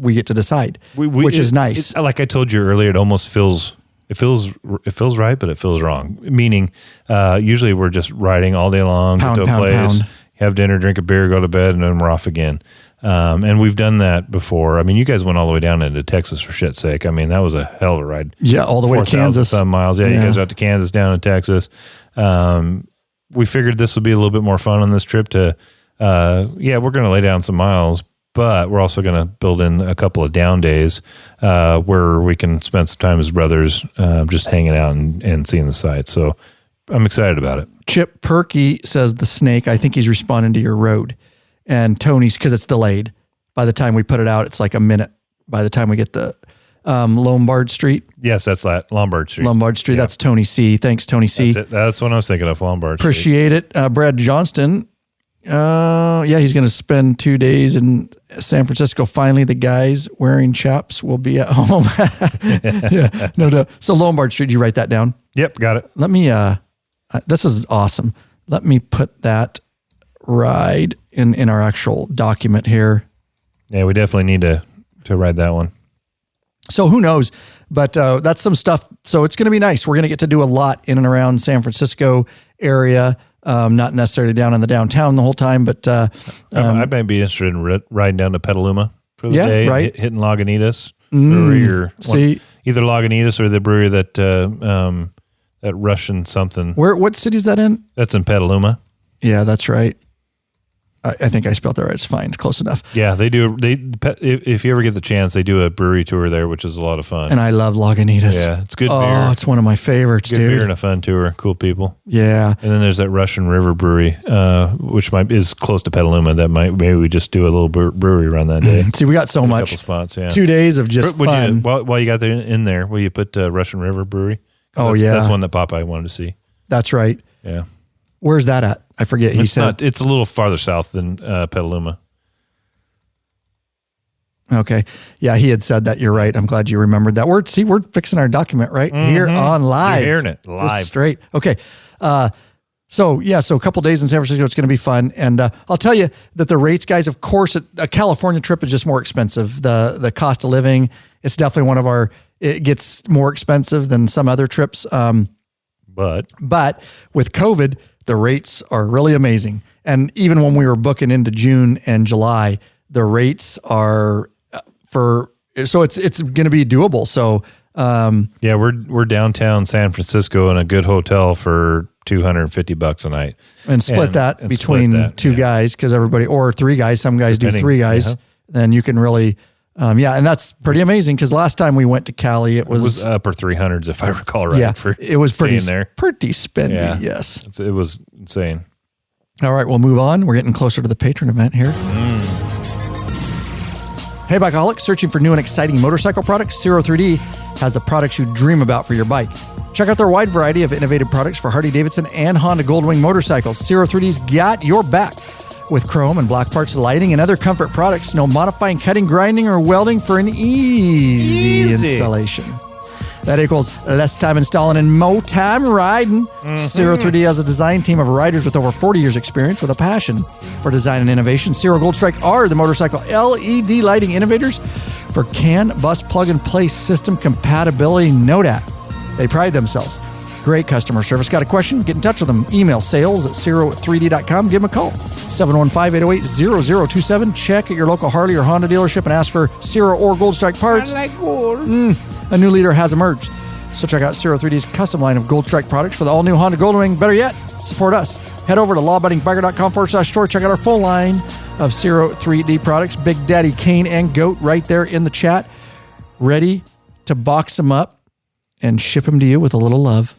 We get to decide, which is nice. Like I told you earlier, it almost feels right, but it feels wrong. Meaning, usually we're just riding all day long, get to a place, have dinner, drink a beer, go to bed, and then we're off again. And we've done that before. I mean, you guys went all the way down into Texas for shit's sake. I mean, that was a hell of a ride. Yeah, all the way to Kansas. Some miles. Yeah, you guys out to Kansas, down in Texas. We figured this would be a little bit more fun on this trip we're going to lay down some miles, but we're also going to build in a couple of down days where we can spend some time as brothers just hanging out and seeing the site. So I'm excited about it. Chip Perky says the snake. I think he's responding to your road. And Tony's, because it's delayed. By the time we put it out, it's like a minute. By the time we get the Lombard Street. Yes, that's Lombard Street. Lombard Street. Yeah. That's Tony C. Thanks, Tony C. That's what I was thinking of, Lombard Street. Appreciate it. Brad Johnston. He's going to spend 2 days in San Francisco. Finally, the guys wearing chaps will be at home. Yeah, no doubt. So Lombard Street, did you write that down? Yep, got it. Let me, this is awesome. Let me put that ride in our actual document here. Yeah, we definitely need to ride that one. So who knows, but that's some stuff. So it's going to be nice. We're going to get to do a lot in and around San Francisco area. Not necessarily down in the downtown the whole time, but I might be interested in riding down to Petaluma for the day, right? Hitting Lagunitas brewery, or either Lagunitas or the brewery that that Russian something. What city is that in? That's in Petaluma. Yeah, that's right. I think I spelled that right. It's fine. It's close enough. Yeah, they do. If you ever get the chance, they do a brewery tour there, which is a lot of fun. And I love Lagunitas. Yeah, it's good beer. Oh, it's one of my favorites, good dude. Beer and a fun tour. Cool people. Yeah. And then there's that Russian River Brewery, which is close to Petaluma. Maybe we just do a little brewery run that day. See, we got so much. A couple spots. Yeah. 2 days of just fun. While you got there in there, will you put Russian River Brewery? That's one that Popeye wanted to see. That's right. Yeah. Where's that at? I forget. He said it's a little farther south than Petaluma. Okay. Yeah, he had said that. You're right. I'm glad you remembered that. We're fixing our document right here on live. You're hearing it live. Just straight. Okay. So a couple days in San Francisco, it's going to be fun. And I'll tell you that the rates, guys, of course, a California trip is just more expensive. The cost of living, it's definitely it gets more expensive than some other trips. But with COVID, the rates are really amazing. And even when we were booking into June and July, the rates are it's going to be doable. So, we're downtown San Francisco in a good hotel for $250 a night, and split that between two guys, because everybody, or three guys, some guys do three guys. Yeah. Then you can really, and that's pretty amazing. Because last time we went to Cali, it was upper 300s if I recall right. Yeah, it was pretty spendy. Yeah. Yes, it was insane. All right, we'll move on. We're getting closer to the patron event here. Hey, Bikeaholics, searching for new and exciting motorcycle products? Zero3D has the products you dream about for your bike. Check out their wide variety of innovative products for Harley-Davidson and Honda Goldwing motorcycles. Zero3D's got your back with chrome and black parts, lighting, and other comfort products. No modifying, cutting, grinding, or welding for an easy installation. That equals less time installing and more time riding. Zero3D has a design team of riders with over 40 years experience with a passion for design and innovation. Zero Gold Strike are the motorcycle LED lighting innovators for CAN bus plug-and-play system compatibility. Know that. They pride themselves. Great customer service. Got a question? Get in touch with them. Email sales@zero3d.com. Give them a call. 715-808-0027. Check at your local Harley or Honda dealership and ask for Zero or Gold Strike parts. I like gold. A new leader has emerged. So check out Zero3D's custom line of Gold Strike products for the all-new Honda Goldwing. Better yet, support us. Head over to lawabidingbiker.com/store. Check out our full line of Zero3D products. Big Daddy Kane and Goat right there in the chat. Ready to box them up and ship them to you with a little love.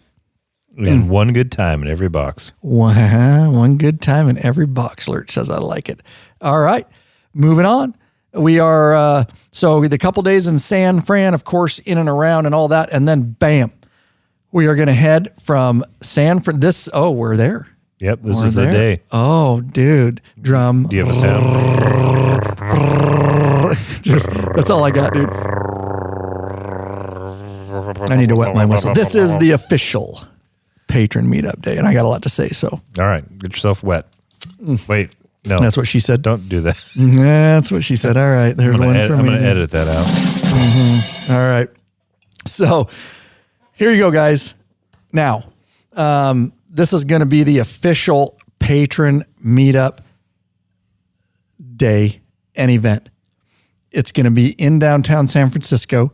And one good time in every box. One good time in every box. Lurch says I like it. All right, moving on. We are, so the couple days in San Fran, of course, in and around and all that. And then bam, we are going to head from San Fran. We're there. Yep, this is the day. Oh, dude. Drum. Do you have a sound? That's all I got, dude. I need to wet my whistle. This is the official Patron Meetup Day, and I got a lot to say, so. All right, get yourself wet. Wait. No, that's what she said. Don't do that. That's what she said. All right. There's one for me. I'm going to edit that out. All right. So here you go, guys. Now, this is going to be the official Patron Meetup Day and event. It's going to be in downtown San Francisco,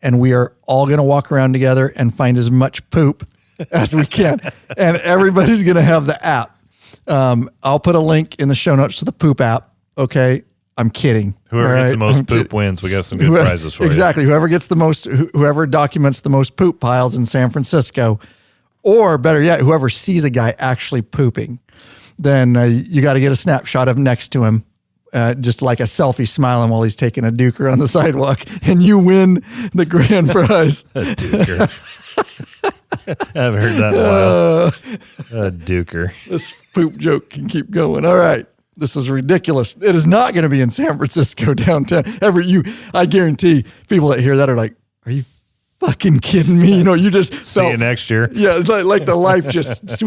and we are all going to walk around together and find as much poop as we can. And everybody's going to have the app. I'll put a link in the show notes to the poop app. Okay. I'm kidding. Whoever gets the most poop wins. We got some good prizes for you. Exactly. Whoever gets the most, whoever documents the most poop piles in San Francisco, or better yet, whoever sees a guy actually pooping, then you got to get a snapshot of next to him. Just like a selfie smiling while he's taking a duker on the sidewalk, and you win the grand prize. A duker. I haven't heard that in a while. A duker. This poop joke can keep going. All right. This is ridiculous. It is not going to be in San Francisco downtown. I guarantee people that hear that are like, are you fucking kidding me? You know, you just see you next year. Yeah, it's like the life we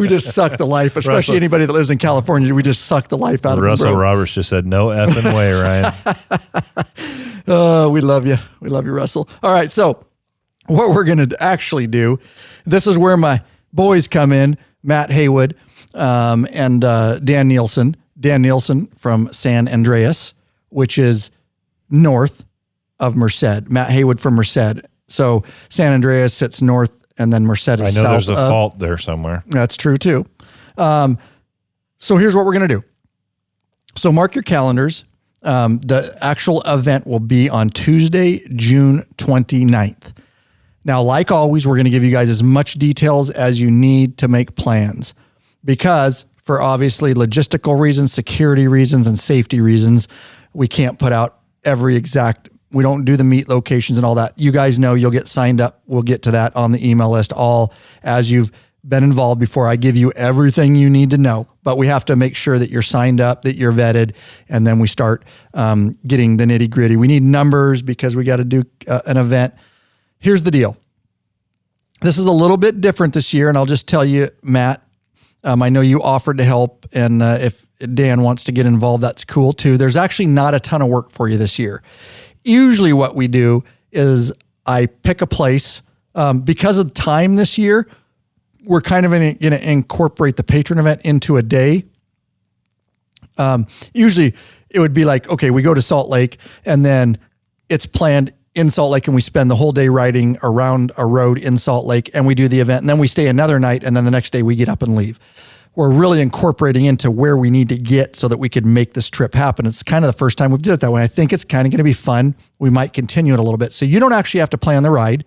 just suck the life, especially anybody that lives in California. We just suck the life out of them. Russell Roberts just said, no effing way, Ryan. We love you. We love you, Russell. All right, so what we're going to actually do, this is where my boys come in, Matt Haywood and Dan Nielsen. Dan Nielsen from San Andreas, which is north of Merced. Matt Haywood from Merced. So San Andreas sits north, and then Merced is south. I know there's a fault there somewhere. That's true too. So here's what we're going to do. So mark your calendars. The actual event will be on Tuesday, June 29th. Now, like always, we're going to give you guys as much details as you need to make plans, because for obviously logistical reasons, security reasons, and safety reasons, we can't put out we don't do the meet locations and all that. You guys know you'll get signed up. We'll get to that on the email list, all as you've been involved before I give you everything you need to know. But we have to make sure that you're signed up, that you're vetted, and then we start getting the nitty gritty. We need numbers because we got to do an event. Here's the deal. This is a little bit different this year, and I'll just tell you, Matt, I know you offered to help, and if Dan wants to get involved, that's cool too. There's actually not a ton of work for you this year. Usually what we do is I pick a place. Because of time this year, we're kind of going to incorporate the patron event into a day. Usually it would be like, okay, we go to Salt Lake, and then it's planned in Salt Lake, and we spend the whole day riding around a road in Salt Lake, and we do the event, and then we stay another night, and then the next day we get up and leave. We're really incorporating into where we need to get so that we could make this trip happen. It's kind of the first time we've did it that way. I think it's kind of going to be fun. We might continue it a little bit. So you don't actually have to plan the ride.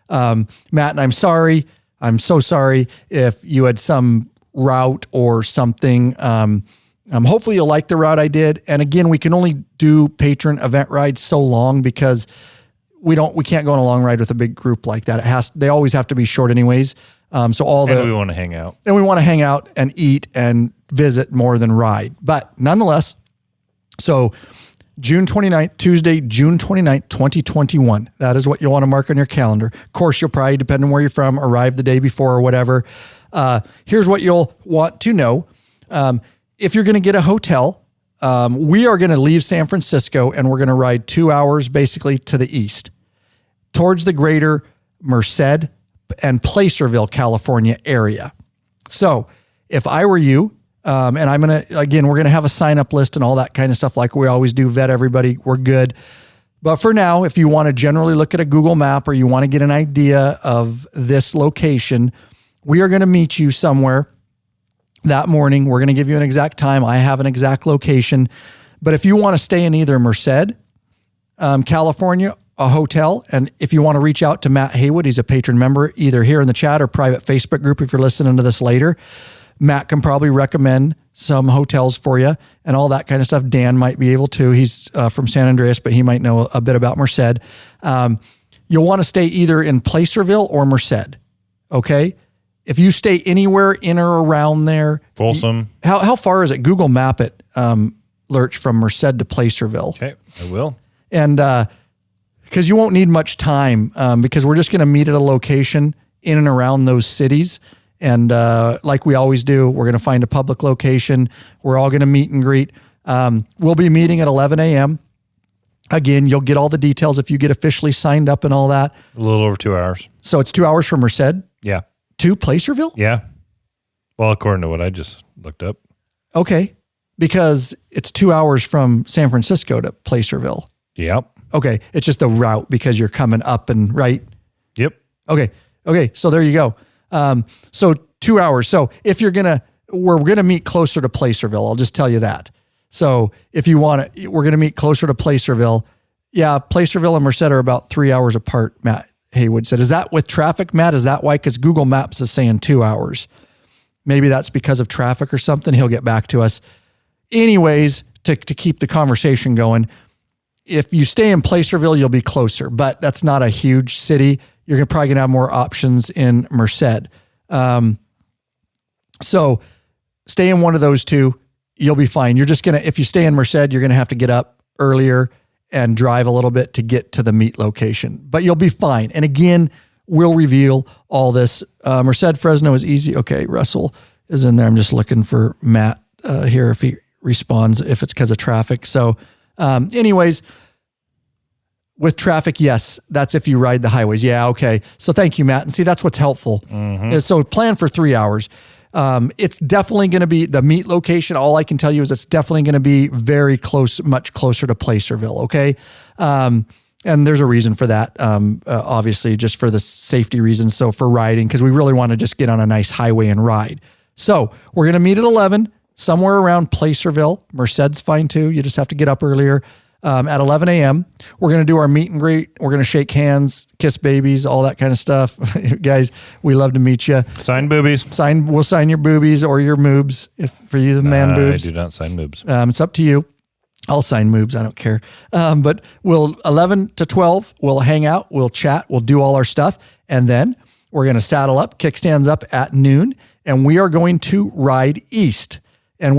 Matt, and I'm sorry. I'm so sorry if you had some route or something. Hopefully you'll like the route I did. And again, we can only do patron event rides so long because we can't go on a long ride with a big group like that. They always have to be short anyways. We want to hang out. And we want to hang out and eat and visit more than ride. But nonetheless, so June 29th, Tuesday, June 29th, 2021. That is what you'll want to mark on your calendar. Of course, you'll probably, depending on where you're from, arrive the day before or whatever. Here's what you'll want to know. If you're going to get a hotel, we are going to leave San Francisco, and we're going to ride 2 hours basically to the east towards the greater Merced and Placerville, California area. So if I were you, and we're going to have a sign up list and all that kind of stuff like we always do, vet everybody, we're good. But for now, if you want to generally look at a Google map or you want to get an idea of this location, we are going to meet you somewhere that morning. We're going to give you an exact time. I have an exact location. But if you want to stay in either Merced, California, a hotel, and if you want to reach out to Matt Haywood, he's a patron member, either here in the chat or private Facebook group if you're listening to this later, Matt can probably recommend some hotels for you and all that kind of stuff. Dan might be able to. He's from San Andreas, but he might know a bit about Merced. You'll want to stay either in Placerville or Merced, okay? If you stay anywhere in or around there. Folsom. How far is it? Google map it, Lurch, from Merced to Placerville. Okay, I will. And because you won't need much time because we're just going to meet at a location in and around those cities. And like we always do, we're going to find a public location. We're all going to meet and greet. We'll be meeting at 11 a.m. Again, you'll get all the details if you get officially signed up and all that. A little over 2 hours. So it's 2 hours from Merced? Yeah. To Placerville? Yeah. Well, according to what I just looked up. Okay. Because it's 2 hours from San Francisco to Placerville. Yep. Okay. It's just the route because you're coming up and right. Yep. Okay. So there you go. So 2 hours. So if we're going to meet closer to Placerville, I'll just tell you that. So if you want to, we're going to meet closer to Placerville. Yeah, Placerville and Merced are about 3 hours apart, Matt Haywood said. Is that with traffic, Matt? Is that why? Because Google Maps is saying 2 hours. Maybe that's because of traffic or something. He'll get back to us. Anyways, to keep the conversation going, if you stay in Placerville, you'll be closer, but that's not a huge city. You're probably going to have more options in Merced. So stay in one of those two. You'll be fine. You're just going to, if you stay in Merced, you're going to have to get up earlier and drive a little bit to get to the meet location, but you'll be fine. And again, we'll reveal all this. Merced Fresno is easy. Okay. Russell is in there. I'm just looking for Matt here if he responds, if it's because of traffic. So anyways, with traffic, yes, that's if you ride the highways. Yeah. Okay. So thank you, Matt. And see, that's what's helpful. So plan for 3 hours. It's definitely going to be the meet location. All I can tell you is it's definitely going to be very close, much closer to Placerville. Okay. And there's a reason for that. Obviously just for the safety reasons. So for riding, cause we really want to just get on a nice highway and ride. So we're going to meet at 11 somewhere around Placerville. Merced's fine too. You just have to get up earlier. At 11 a.m. We're going to do our meet and greet. We're going to shake hands, kiss babies, all that kind of stuff. Guys, we love to meet you. Sign boobies. We'll sign your boobies or your moobs if for you, the man boobs. I do not sign moobs. It's up to you. I'll sign moobs. I don't care. But we'll 11 to 12, we'll hang out, we'll chat, we'll do all our stuff. And then we're going to saddle up, kickstands up at noon, and we are going to ride east. And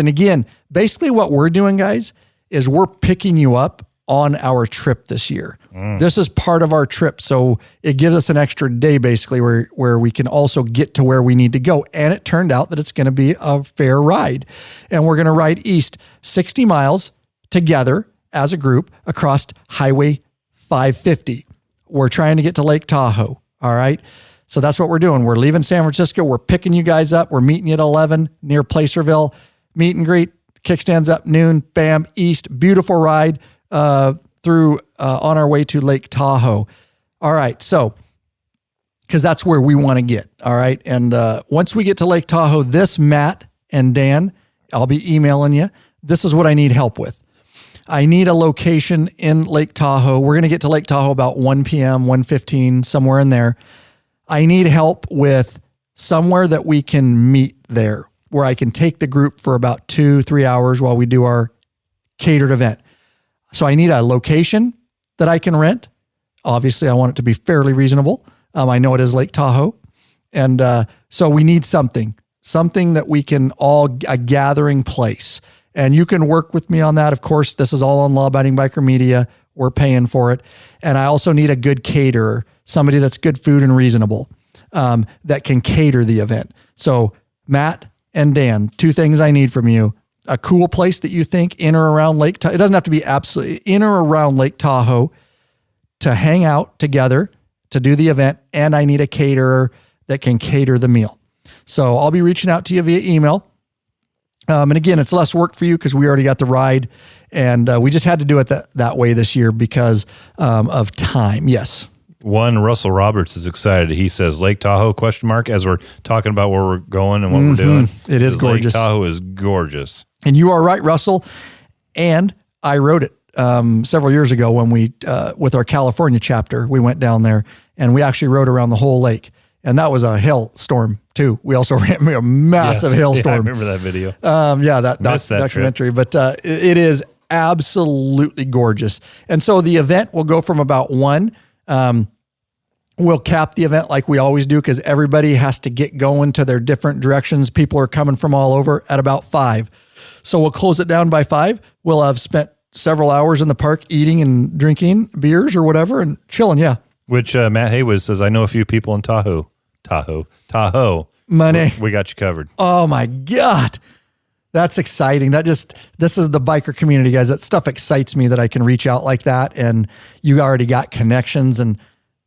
again, basically what we're doing, guys, is we're picking you up on our trip this year. This is part of our trip. So it gives us an extra day basically where we can also get to where we need to go. And it turned out that it's going to be a fair ride. And we're going to ride east 60 miles together as a group across Highway 550. We're trying to get to Lake Tahoe. All right. So that's what we're doing. We're leaving San Francisco. We're picking you guys up. We're meeting you at 11 near Placerville. Meet and greet. Kickstands up noon, bam, east, beautiful ride through on our way to Lake Tahoe. All right, so because that's where we want to get. All right, and once we get to Lake Tahoe, this Matt and Dan, I'll be emailing you. This is what I need help with. I need a location in Lake Tahoe. We're going to get to Lake Tahoe about 1 p.m., 1:15, somewhere in there. I need help with somewhere that we can meet there, where I can take the group for about 2-3 hours while we do our catered event. So I need a location that I can rent. Obviously, I want it to be fairly reasonable. I know it is Lake Tahoe. And so we need something that we can a gathering place. And you can work with me on that. Of course, this is all on Law Abiding Biker Media. We're paying for it. And I also need a good caterer, somebody that's good food and reasonable, that can cater the event. So Matt and Dan, 2 things I need from you: a cool place that you think in or around Lake Tahoe. It doesn't have to be absolutely in or around Lake Tahoe to hang out together to do the event. And I need a caterer that can cater the meal. So I'll be reaching out to you via email. And again, it's less work for you because we already got the ride, and we just had to do it that way this year because of time. Yes. Russell Roberts is excited. He says Lake Tahoe ? As we're talking about where we're going and what we're doing. It is gorgeous. Lake Tahoe is gorgeous. And you are right, Russell. And I wrote it several years ago when we, with our California chapter, we went down there and we actually rode around the whole lake. And that was a hailstorm too. We also ran a massive hailstorm. Yeah, I remember that video. That documentary. Trip. But it is absolutely gorgeous. And so the event will go from about 1. We'll cap the event like we always do because everybody has to get going to their different directions. People are coming from all over at about 5. So we'll close it down by 5. We'll have spent several hours in the park eating and drinking beers or whatever and chilling. Yeah. Which Matt Haywood says, I know a few people in Tahoe. Money. We got you covered. Oh my God. That's exciting. This is the biker community, guys. That stuff excites me that I can reach out like that. And you already got connections, and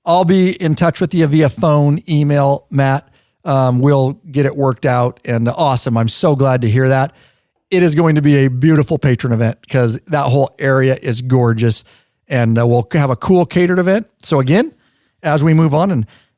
I'll be in touch with you via phone, email, Matt. We'll get it worked out, and awesome. I'm so glad to hear that. It is going to be a beautiful patron event because that whole area is gorgeous, and we'll have a cool catered event. So again, as we move on,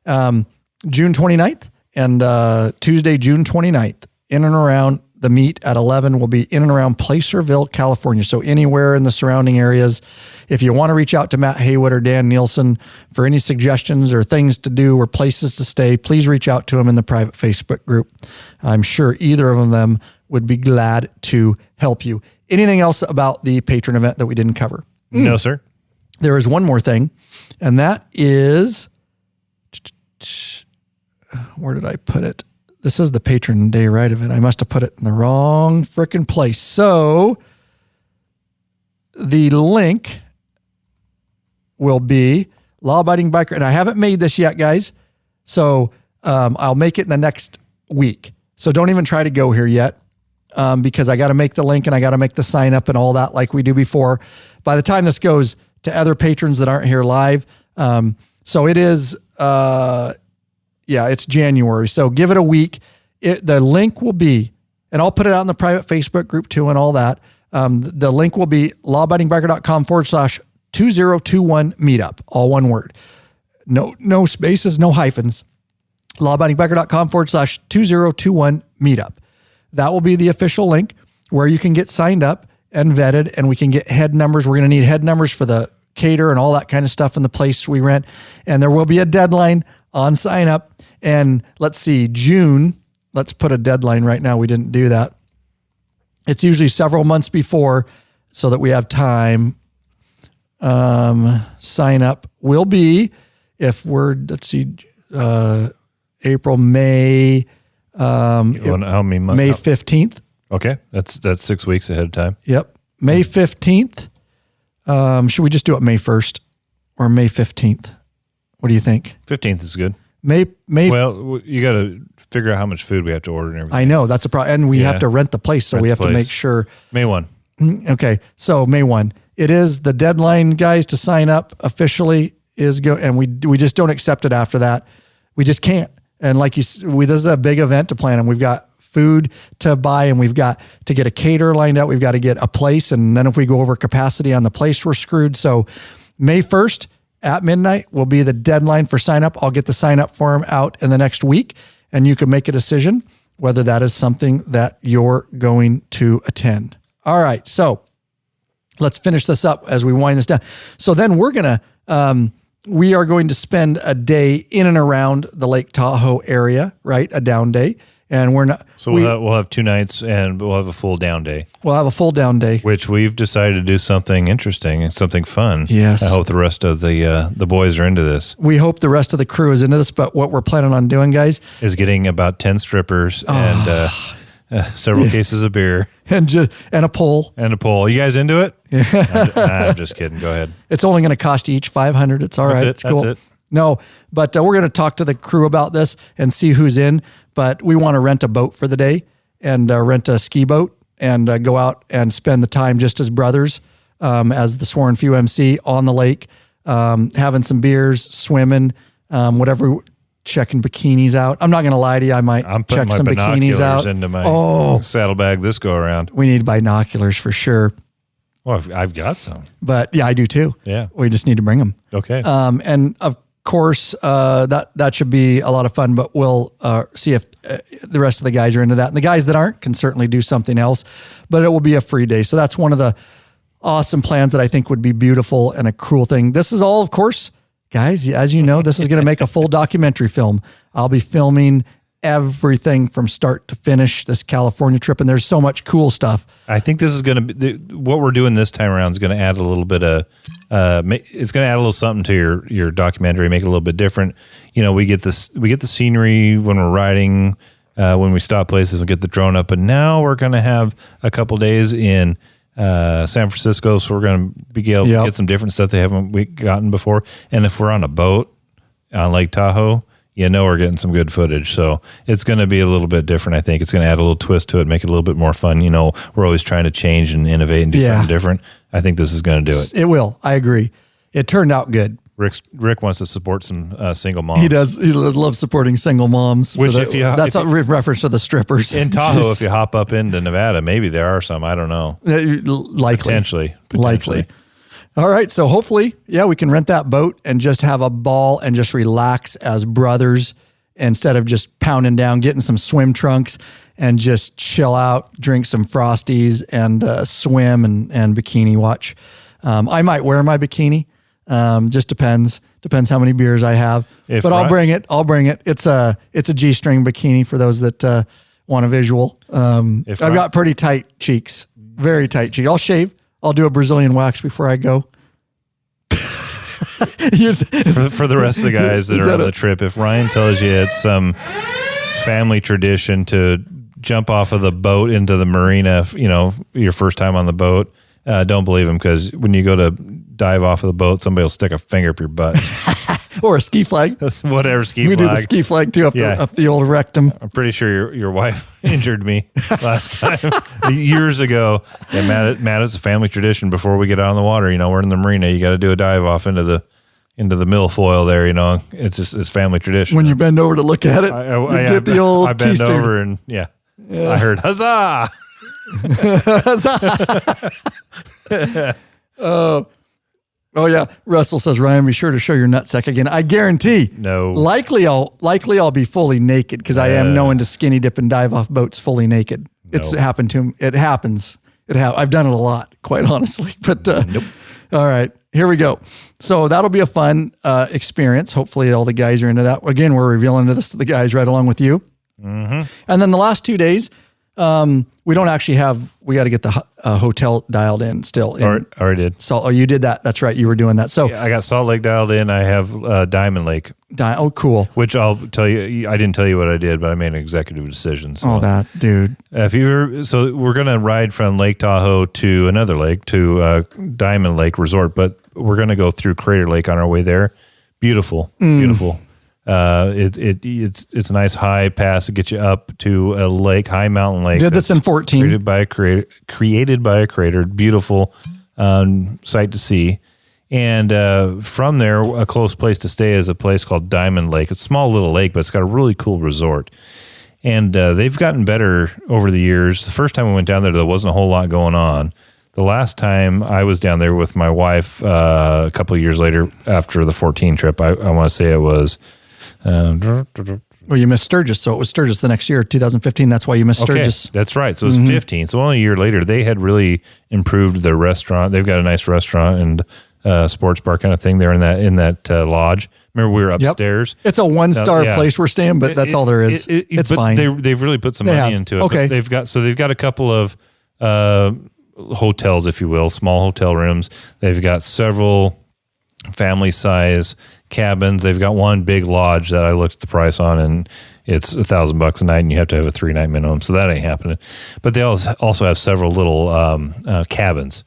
and June 29th and Tuesday, June 29th, in and around the meet at 11 will be in and around Placerville, California. So anywhere in the surrounding areas. If you want to reach out to Matt Haywood or Dan Nielsen for any suggestions or things to do or places to stay, please reach out to them in the private Facebook group. I'm sure either of them would be glad to help you. Anything else about the patron event that we didn't cover? No, sir. There is one more thing, and that is, where did I put it? This is the patron day right event. I must have put it in the wrong frickin' place. So the link will be Law-Abiding Biker, and I haven't made this yet, guys. So I'll make it in the next week. So don't even try to go here yet. Because I got to make the link and I got to make the sign up and all that like we do before. By the time this goes to other patrons that aren't here live. So it is, it's January. So give it a week. The link will be, and I'll put it out in the private Facebook group too and all that. The link will be lawabidingbiker.com/2021 meetup. All one word. No spaces, no hyphens. lawabidingbiker.com/2021 meetup. That will be the official link where you can get signed up and vetted, and we can get head numbers. We're going to need head numbers for the cater and all that kind of stuff in the place we rent. And there will be a deadline on sign up. And let's see, June, let's put a deadline right now. We didn't do that. It's usually several months before so that we have time. Sign up will be, if we're, let's see, April, May, how many months? May 15th. Okay. That's 6 weeks ahead of time. Yep. May 15th. Should we just do it May 1st or May 15th? What do you think? 15th is good. May. Well, you got to figure out how much food we have to order and everything. I know that's a problem. And we have to rent the place. So we have to make sure. May 1. Okay. So May 1, it is the deadline, guys, to sign up officially is go. And we just don't accept it after that. We just can't. And like this is a big event to plan, and we've got food to buy, and we've got to get a caterer lined out. We've got to get a place. And then if we go over capacity on the place, we're screwed. So May 1st at midnight will be the deadline for sign up. I'll get the sign up form out in the next week, and you can make a decision whether that is something that you're going to attend. All right. So let's finish this up as we wind this down. So then we are going to spend a day in and around the Lake Tahoe area, right? A down day. And we're not. So we'll have 2 nights and we'll have a full down day. We'll have a full down day. Which we've decided to do something interesting and something fun. Yes. I hope the rest of the boys are into this. We hope the rest of the crew is into this, but what we're planning on doing, guys, is getting about 10 strippers and several cases of beer. And a pole. And a pole. You guys into it? I'm just kidding. Go ahead. It's only going to cost you each $500. It's all right. It's cool. That's it. No, but we're going to talk to the crew about this and see who's in. But we want to rent a boat for the day and rent a ski boat and go out and spend the time just as brothers, as the Sworn Few MC on the lake, having some beers, swimming, whatever. Checking bikinis out. I'm not going to lie to you. I might check some bikinis out. Into my saddlebag this go around. We need binoculars for sure. Well, I've got some. But yeah, I do too. Yeah. We just need to bring them. Okay. And of course, that should be a lot of fun, but we'll see if the rest of the guys are into that. And the guys that aren't can certainly do something else, but it will be a free day. So that's one of the awesome plans that I think would be beautiful and a cool thing. This is all, of course, guys, as you know, this is going to make a full documentary film. I'll be filming everything from start to finish this California trip, and there's so much cool stuff. I think this is going to be what we're doing this time around is going to add a little bit of it's going to add a little something to your documentary, make it a little bit different. You know, we get the scenery when we're riding, when we stop places and get the drone up, and now we're going to have a couple days in San Francisco, so we're going to be able to get some different stuff they haven't gotten before. And if we're on a boat on Lake Tahoe, we're getting some good footage. So it's going to be a little bit different. I think it's going to add a little twist to it, make it a little bit more fun. We're always trying to change and innovate and do something different. I think this is going to do it. It will. I agree. It turned out good. Rick wants to support some single moms. He does. He loves supporting single moms. Which that's a reference to the strippers. In Tahoe, if you hop up into Nevada, maybe there are some. I don't know. Likely. Potentially. Likely. All right. So hopefully, we can rent that boat and just have a ball and just relax as brothers instead of just pounding down, getting some swim trunks and just chill out, drink some Frosties and swim and bikini watch. I might wear my bikini. Just depends how many beers I have, but I'll bring it. It's a G-string bikini for those that want a visual. I've got pretty tight cheeks, very tight cheeks. I'll shave. I'll do a Brazilian wax before I go. For the rest of the guys that are on the trip, if Ryan tells you it's some family tradition to jump off of the boat into the marina, your first time on the boat, don't believe him, because when you go to dive off of the boat, somebody will stick a finger up your butt. Or a ski flag. Whatever, ski flag. We do the ski flag too, up the old rectum. I'm pretty sure your wife injured me last time, years ago. Yeah, Matt, it's a family tradition. Before we get out on the water, we're in the marina, you got to do a dive off into the milfoil there. It's family tradition. When you bend over to look at it, you get the old I bend over and I heard huzzah. Oh yeah. Russell says, Ryan, be sure to show your nutsack again. I guarantee. No. Likely I'll be fully naked, because I am known to skinny dip and dive off boats fully naked. No. It's happened to me. It happens. I've done it a lot, quite honestly. But nope. All right, here we go. So that'll be a fun experience. Hopefully all the guys are into that. Again, we're revealing this to the guys right along with you. Mm-hmm. And then the last 2 days, we don't actually we got to get the hotel dialed in still. Already did. So, you did that. That's right. You were doing that. So I got Salt Lake dialed in. I have Diamond Lake. Oh, cool. Which I'll tell you, I didn't tell you what I did, but I made an executive decision. So, that dude. So we're going to ride from Lake Tahoe to another lake, to Diamond Lake Resort, but we're going to go through Crater Lake on our way there. Beautiful, beautiful. It's a nice high pass to get you up to a lake, high mountain lake. Did this in 14. Created by a crater. Beautiful sight to see. And from there, a close place to stay is a place called Diamond Lake. It's a small little lake, but it's got a really cool resort. And they've gotten better over the years. The first time we went down there wasn't a whole lot going on. The last time I was down there with my wife a couple of years later after the 14 trip, I want to say it was... Well, you missed Sturgis, so it was Sturgis the next year, 2015. That's why you missed Sturgis. That's right. So it was 15. So only a year later, they had really improved their restaurant. They've got a nice restaurant and sports bar kind of thing there in that lodge. Remember, we were upstairs. It's a 1-star place we're staying, but that's all there is. It's fine. They've really put some money into it. Okay. But they've got a couple of hotels, if you will, small hotel rooms. They've got several family size cabins. They've got one big lodge that I looked at the price on, and it's $1,000 a night, and you have to have a 3-night minimum. So that ain't happening. But they also have several little cabins.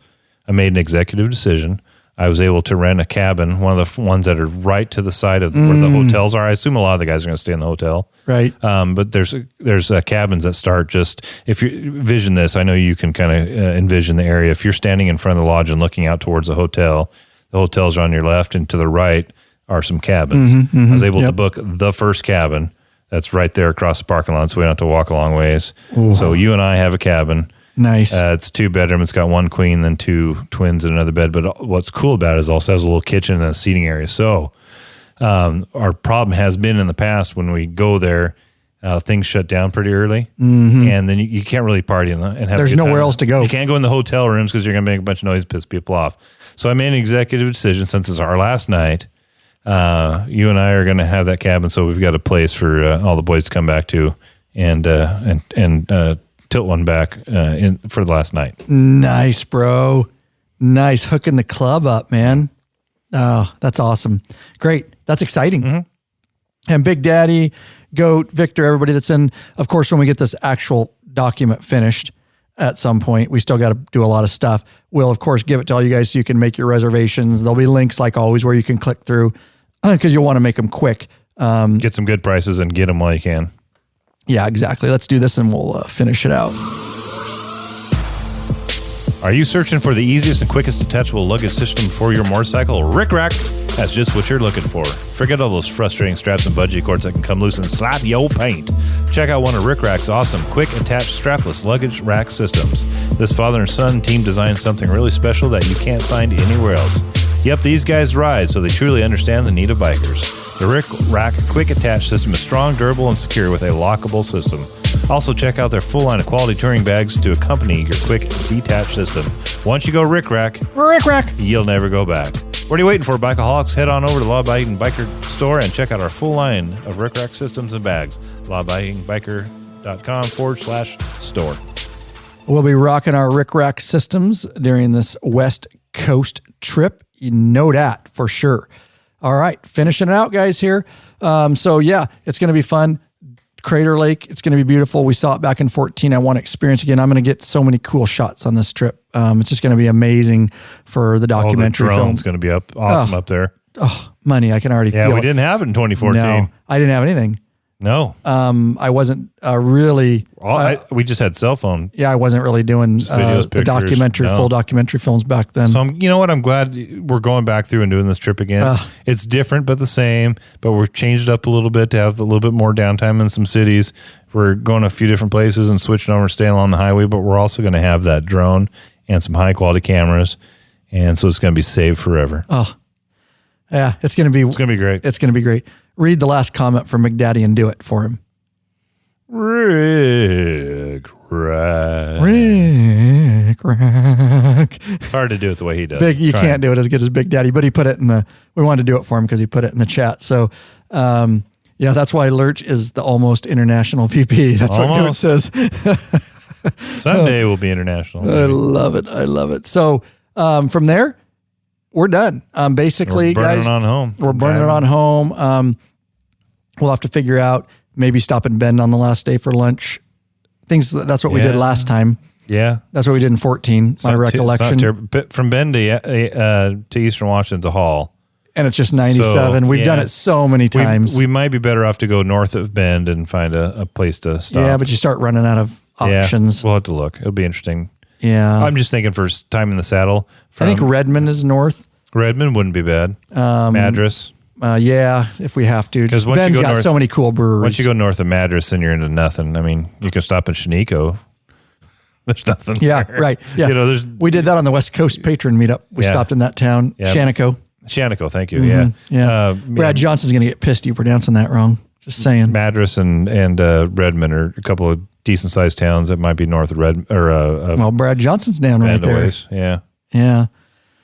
I made an executive decision. I was able to rent a cabin, one of the ones that are right to the side of where the hotels are. I assume a lot of the guys are going to stay in the hotel. Right. But there's cabins that start just, if you envision this, I know you can kind of envision the area. If you're standing in front of the lodge and looking out towards the hotels are on your left, and to the right are some cabins. I was able to book the first cabin that's right there across the parking lot, so we don't have to walk a long ways. Ooh. So you and I have a cabin. Nice. It's 2-bedroom. It's got 1 queen, then 2 twins in another bed. But what's cool about it is also has a little kitchen and a seating area. So our problem has been in the past when we go there, things shut down pretty early, and then you can't really party and have. There's nowhere else to go. You can't go in the hotel rooms because you're going to make a bunch of noise, piss people off. So I made an executive decision, since it's our last night. You and I are going to have that cabin, so we've got a place for all the boys to come back to, and tilt one back for the last night. Nice, bro. Nice, hooking the club up, man. Oh, that's awesome. Great. That's exciting. And Big Daddy, Goat, Victor, everybody that's in. Of course, when we get this actual document finished at some point, we still got to do a lot of stuff. We'll, of course, give it to all you guys so you can make your reservations. There'll be links, like always, where you can click through, because you'll want to make them quick. Get some good prices and get them while you can. Yeah, exactly. Let's do this and we'll finish it out. Are you searching for the easiest and quickest detachable luggage system for your motorcycle? Rick Rack has just what you're looking for. Forget all those frustrating straps and bungee cords that can come loose and slap your paint. Check out one of Rick Rack's awesome, quick, attached, strapless luggage rack systems. This father and son team designed something really special that you can't find anywhere else. Yep, these guys ride, so they truly understand the need of bikers. The Rick Rack Quick Attach system is strong, durable, and secure with a lockable system. Also, check out their full line of quality touring bags to accompany your quick detach system. Once you go Rick Rack, you'll never go back. What are you waiting for, Bikeaholics? Head on over to Law-Abiding Biker store and check out our full line of Rick Rack systems and bags. lawabidingbiker.com/store. We'll be rocking our Rick Rack systems during this West Coast trip. You know that for sure. All right, finishing it out, guys, here. So, yeah, it's going to be fun. Crater Lake, it's going to be beautiful. We saw it back in 2014. I want to experience again. I'm going to get so many cool shots on this trip. It's just going to be amazing for the documentary film. The drone's going to be awesome up there. Oh, money, I can already feel it. Yeah, we didn't have it in 2014. No, I didn't have anything. No. I wasn't really... we just had cell phone. Yeah, I wasn't really doing videos, the documentary, full documentary films back then. So, you know what? I'm glad we're going back through and doing this trip again. It's different but the same, but we've changed it up a little bit to have a little bit more downtime in some cities. We're going to a few different places and switching over, staying along the highway, but we're also going to have that drone and some high-quality cameras, and so it's going to be saved forever. Oh, yeah, it's going to be great. It's going to be great. Read the last comment from McDaddy and do it for him. Rick Rack. It's hard to do it the way he does. You can't do it as good as Big Daddy, but he put it in we wanted to do it for him because he put it in the chat. So, yeah, that's why Lurch is the almost international VP. That's what Goat says. Someday we'll be international. I love it. I love it. So, from there, we're done. Basically, we're burning guys, it on home. We're burning it on home. We'll have to figure out, maybe stop and Bend on the last day for lunch. That's what we did last time. Yeah. That's what we did in 2014, my recollection. From Bend to Eastern Washington's a haul. And it's just 97. We've done it so many times. We might be better off to go north of Bend and find a place to stop. Yeah, but you start running out of options. Yeah, we'll have to look. It'll be interesting. Yeah. I'm just thinking for time in the saddle. I think Redmond is north. Redmond wouldn't be bad. Madras. Yeah, if we have to. Because Ben's got so many cool breweries. Once you go north of Madras, then you're into nothing. I mean, you can stop in Sheniko. There's nothing there. Right. Yeah. We did that on the West Coast Patron Meetup. We stopped in that town. Yeah. Shaniko, thank you. Mm-hmm. Yeah. Brad Johnson's going to get pissed you pronouncing that wrong. Just saying. Madras and Redmond are a couple of decent-sized towns that might be north of Redmond. Well, Brad Johnson's down right there. Yeah. Yeah.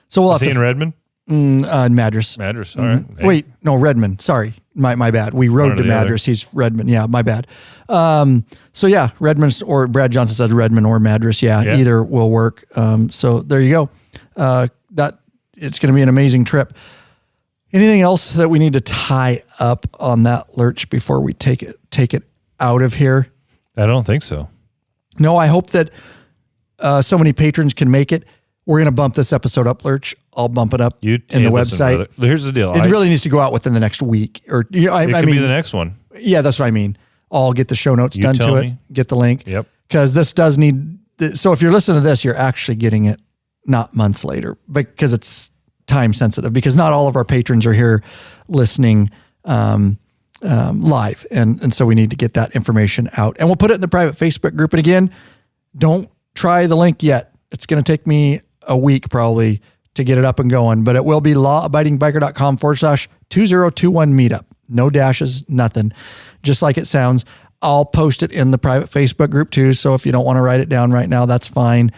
So we'll have to... in Redmond? Madras. Madras, all right. Hey. Wait, no, Redmond. Sorry. My bad. We rode to Madras. He's Redmond. Yeah, my bad. So yeah, Redmond, or Brad Johnson said Redmond or Madras. Yeah, either will work. So there you go. It's going to be an amazing trip. Anything else that we need to tie up on that, Lurch, before we take it out of here? I don't think so. No, I hope that so many patrons can make it. We're going to bump this episode up, Lurch. I'll bump it up in the website. Here's the deal. It really needs to go out within the next week. Or it could be the next one. Yeah, that's what I mean. I'll get the show notes done to it, get the link. Yep. Because this does need... So if you're listening to this, you're actually getting it not months later, because it's time sensitive, because not all of our patrons are here listening live. And so we need to get that information out. And we'll put it in the private Facebook group. And again, don't try the link yet. It's going to take me a week probably to get it up and going, but it will be lawabidingbiker.com/2021 meetup. No dashes, nothing. Just like it sounds. I'll post it in the private Facebook group too. So if you don't want to write it down right now, that's fine.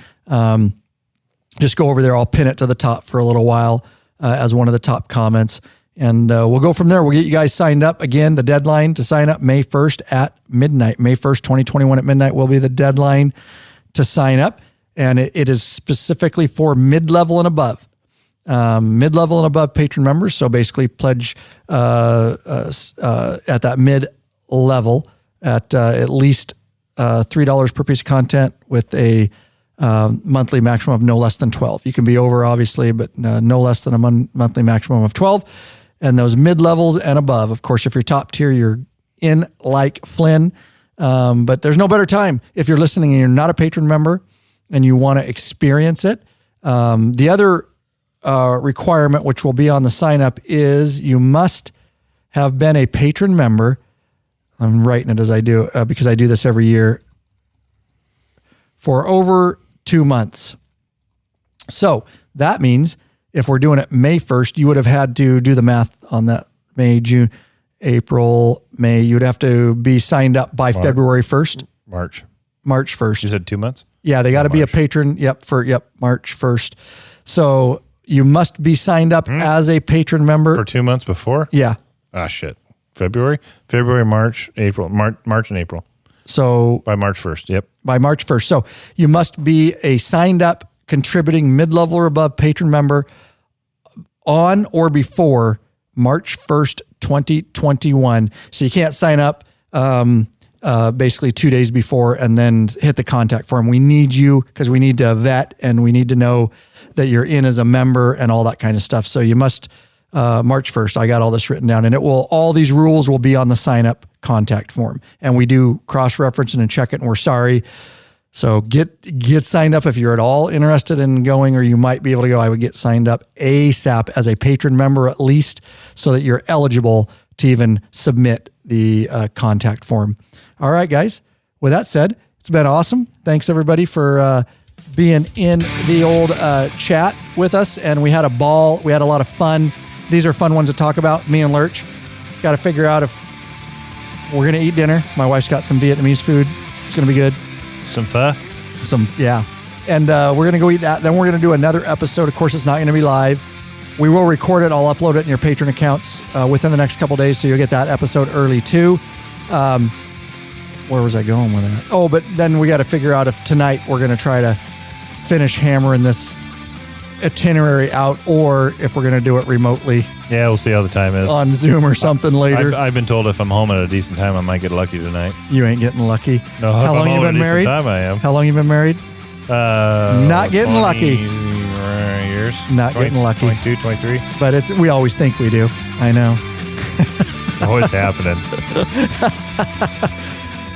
Just go over there. I'll pin it to the top for a little while as one of the top comments. And we'll go from there. We'll get you guys signed up. Again, the deadline to sign up May 1st at midnight. May 1st, 2021 at midnight will be the deadline to sign up. And it is specifically for mid-level and above. Mid-level and above patron members. So basically pledge at that mid-level at least $3 per piece of content with a monthly maximum of no less than 12. You can be over, obviously, but no less than a monthly maximum of 12. And those mid-levels and above, of course, if you're top tier, you're in like Flynn. But there's no better time if you're listening and you're not a patron member and you want to experience it. The other requirement, which will be on the sign up, is you must have been a patron member. I'm writing it as I do because I do this every year for over 2 months. So that means if we're doing it May 1st, you would have had to do the math on that. May, June, April, May. You'd have to be signed up by February 1st. March 1st. You said 2 months? Yeah, they got to be a patron. March 1st. So you must be signed up as a patron member. For 2 months before? Yeah. Ah, shit. February, March, April, March and April. So by March 1st. Yep. By March 1st. So you must be a signed up, contributing mid-level or above patron member on or before March 1st, 2021. So you can't sign up basically 2 days before and then hit the contact form. We need you because we need to vet and we need to know that you're in as a member and all that kind of stuff. So you must March 1st. I got all this written down, and all these rules will be on the sign up contact form, and we do cross-reference and check it, and we're sorry. So get signed up if you're at all interested in going, or you might be able to go. I would get signed up ASAP as a patron member at least, so that you're eligible to even submit the contact form. All right, guys. With that said, it's been awesome. Thanks everybody for being in the old chat with us, and we had a ball. We had a lot of fun. These are fun ones to talk about. Me and Lurch got to figure out if we're going to eat dinner. My wife's got some Vietnamese food. It's going to be good. Some pho? Yeah. And we're going to go eat that. Then we're going to do another episode. Of course, it's not going to be live. We will record it. I'll upload it in your patron accounts within the next couple days, so you'll get that episode early too. Where was I going with that? Oh, but then we got to figure out if tonight we're going to try to finish hammering this itinerary out, or if we're going to do it remotely. Yeah, we'll see how the time is. On Zoom or something later. I've been told if I'm home at a decent time, I might get lucky tonight. You ain't getting lucky. No, how long you been married? Time I am. How long you been married? Not getting 20 lucky. Years. Not 20, getting lucky. 22, 23. But we always think we do. I know. Oh, it's happening.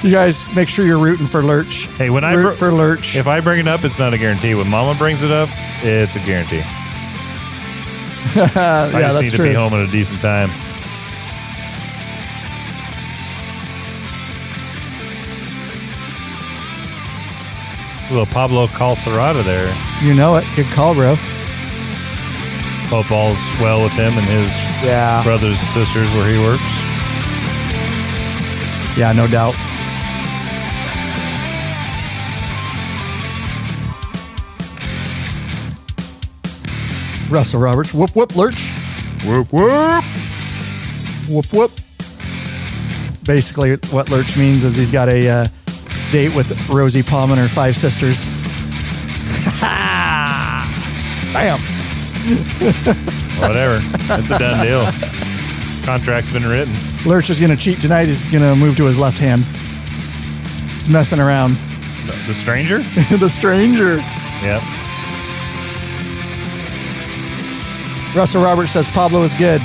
You guys make sure you're rooting for Lurch. Hey, when I root for Lurch. If I bring it up, it's not a guarantee. When Mama brings it up, it's a guarantee. I just need to be home at a decent time. A little Pablo Calcerada there. You know it. Good call, bro. Hope all's well with him and his brothers and sisters where he works. Yeah, no doubt. Russell Roberts. Whoop, whoop, Lurch. Whoop, whoop. Whoop, whoop. Basically, what Lurch means is he's got a date with Rosie Palm and her 5 sisters. Bam. Whatever. It's a done deal. Contract's been written. Lurch is going to cheat tonight. He's going to move to his left hand. He's messing around. The stranger? The stranger. Yep. Russell Roberts says Pablo is good,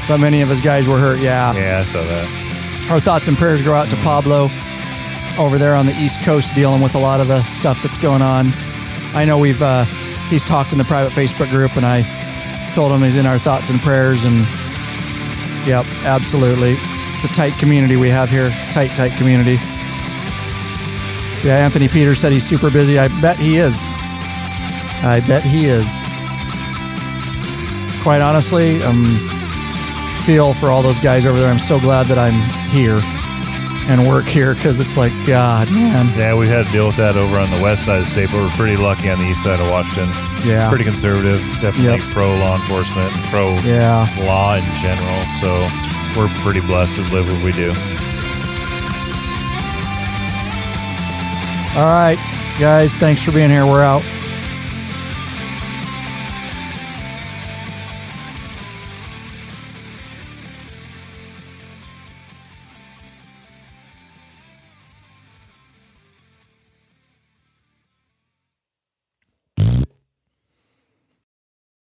but many of his guys were hurt. Yeah. Yeah, I saw that. Our thoughts and prayers go out to Pablo over there on the East Coast, dealing with a lot of the stuff that's going on. I know he's talked in the private Facebook group, and I told him he's in our thoughts and prayers. And yep, absolutely. It's a tight community we have here. Tight community. Yeah, Anthony Peters said he's super busy. I bet he is. Quite honestly, feel for all those guys over there. I'm so glad that I'm here and work here, because it's like, God, man. Yeah, we had to deal with that over on the west side of the state, but we're pretty lucky on the east side of Washington. Yeah. Pretty conservative, definitely pro-law enforcement, and pro-law in general, so we're pretty blessed to live what we do. All right, guys, thanks for being here. We're out.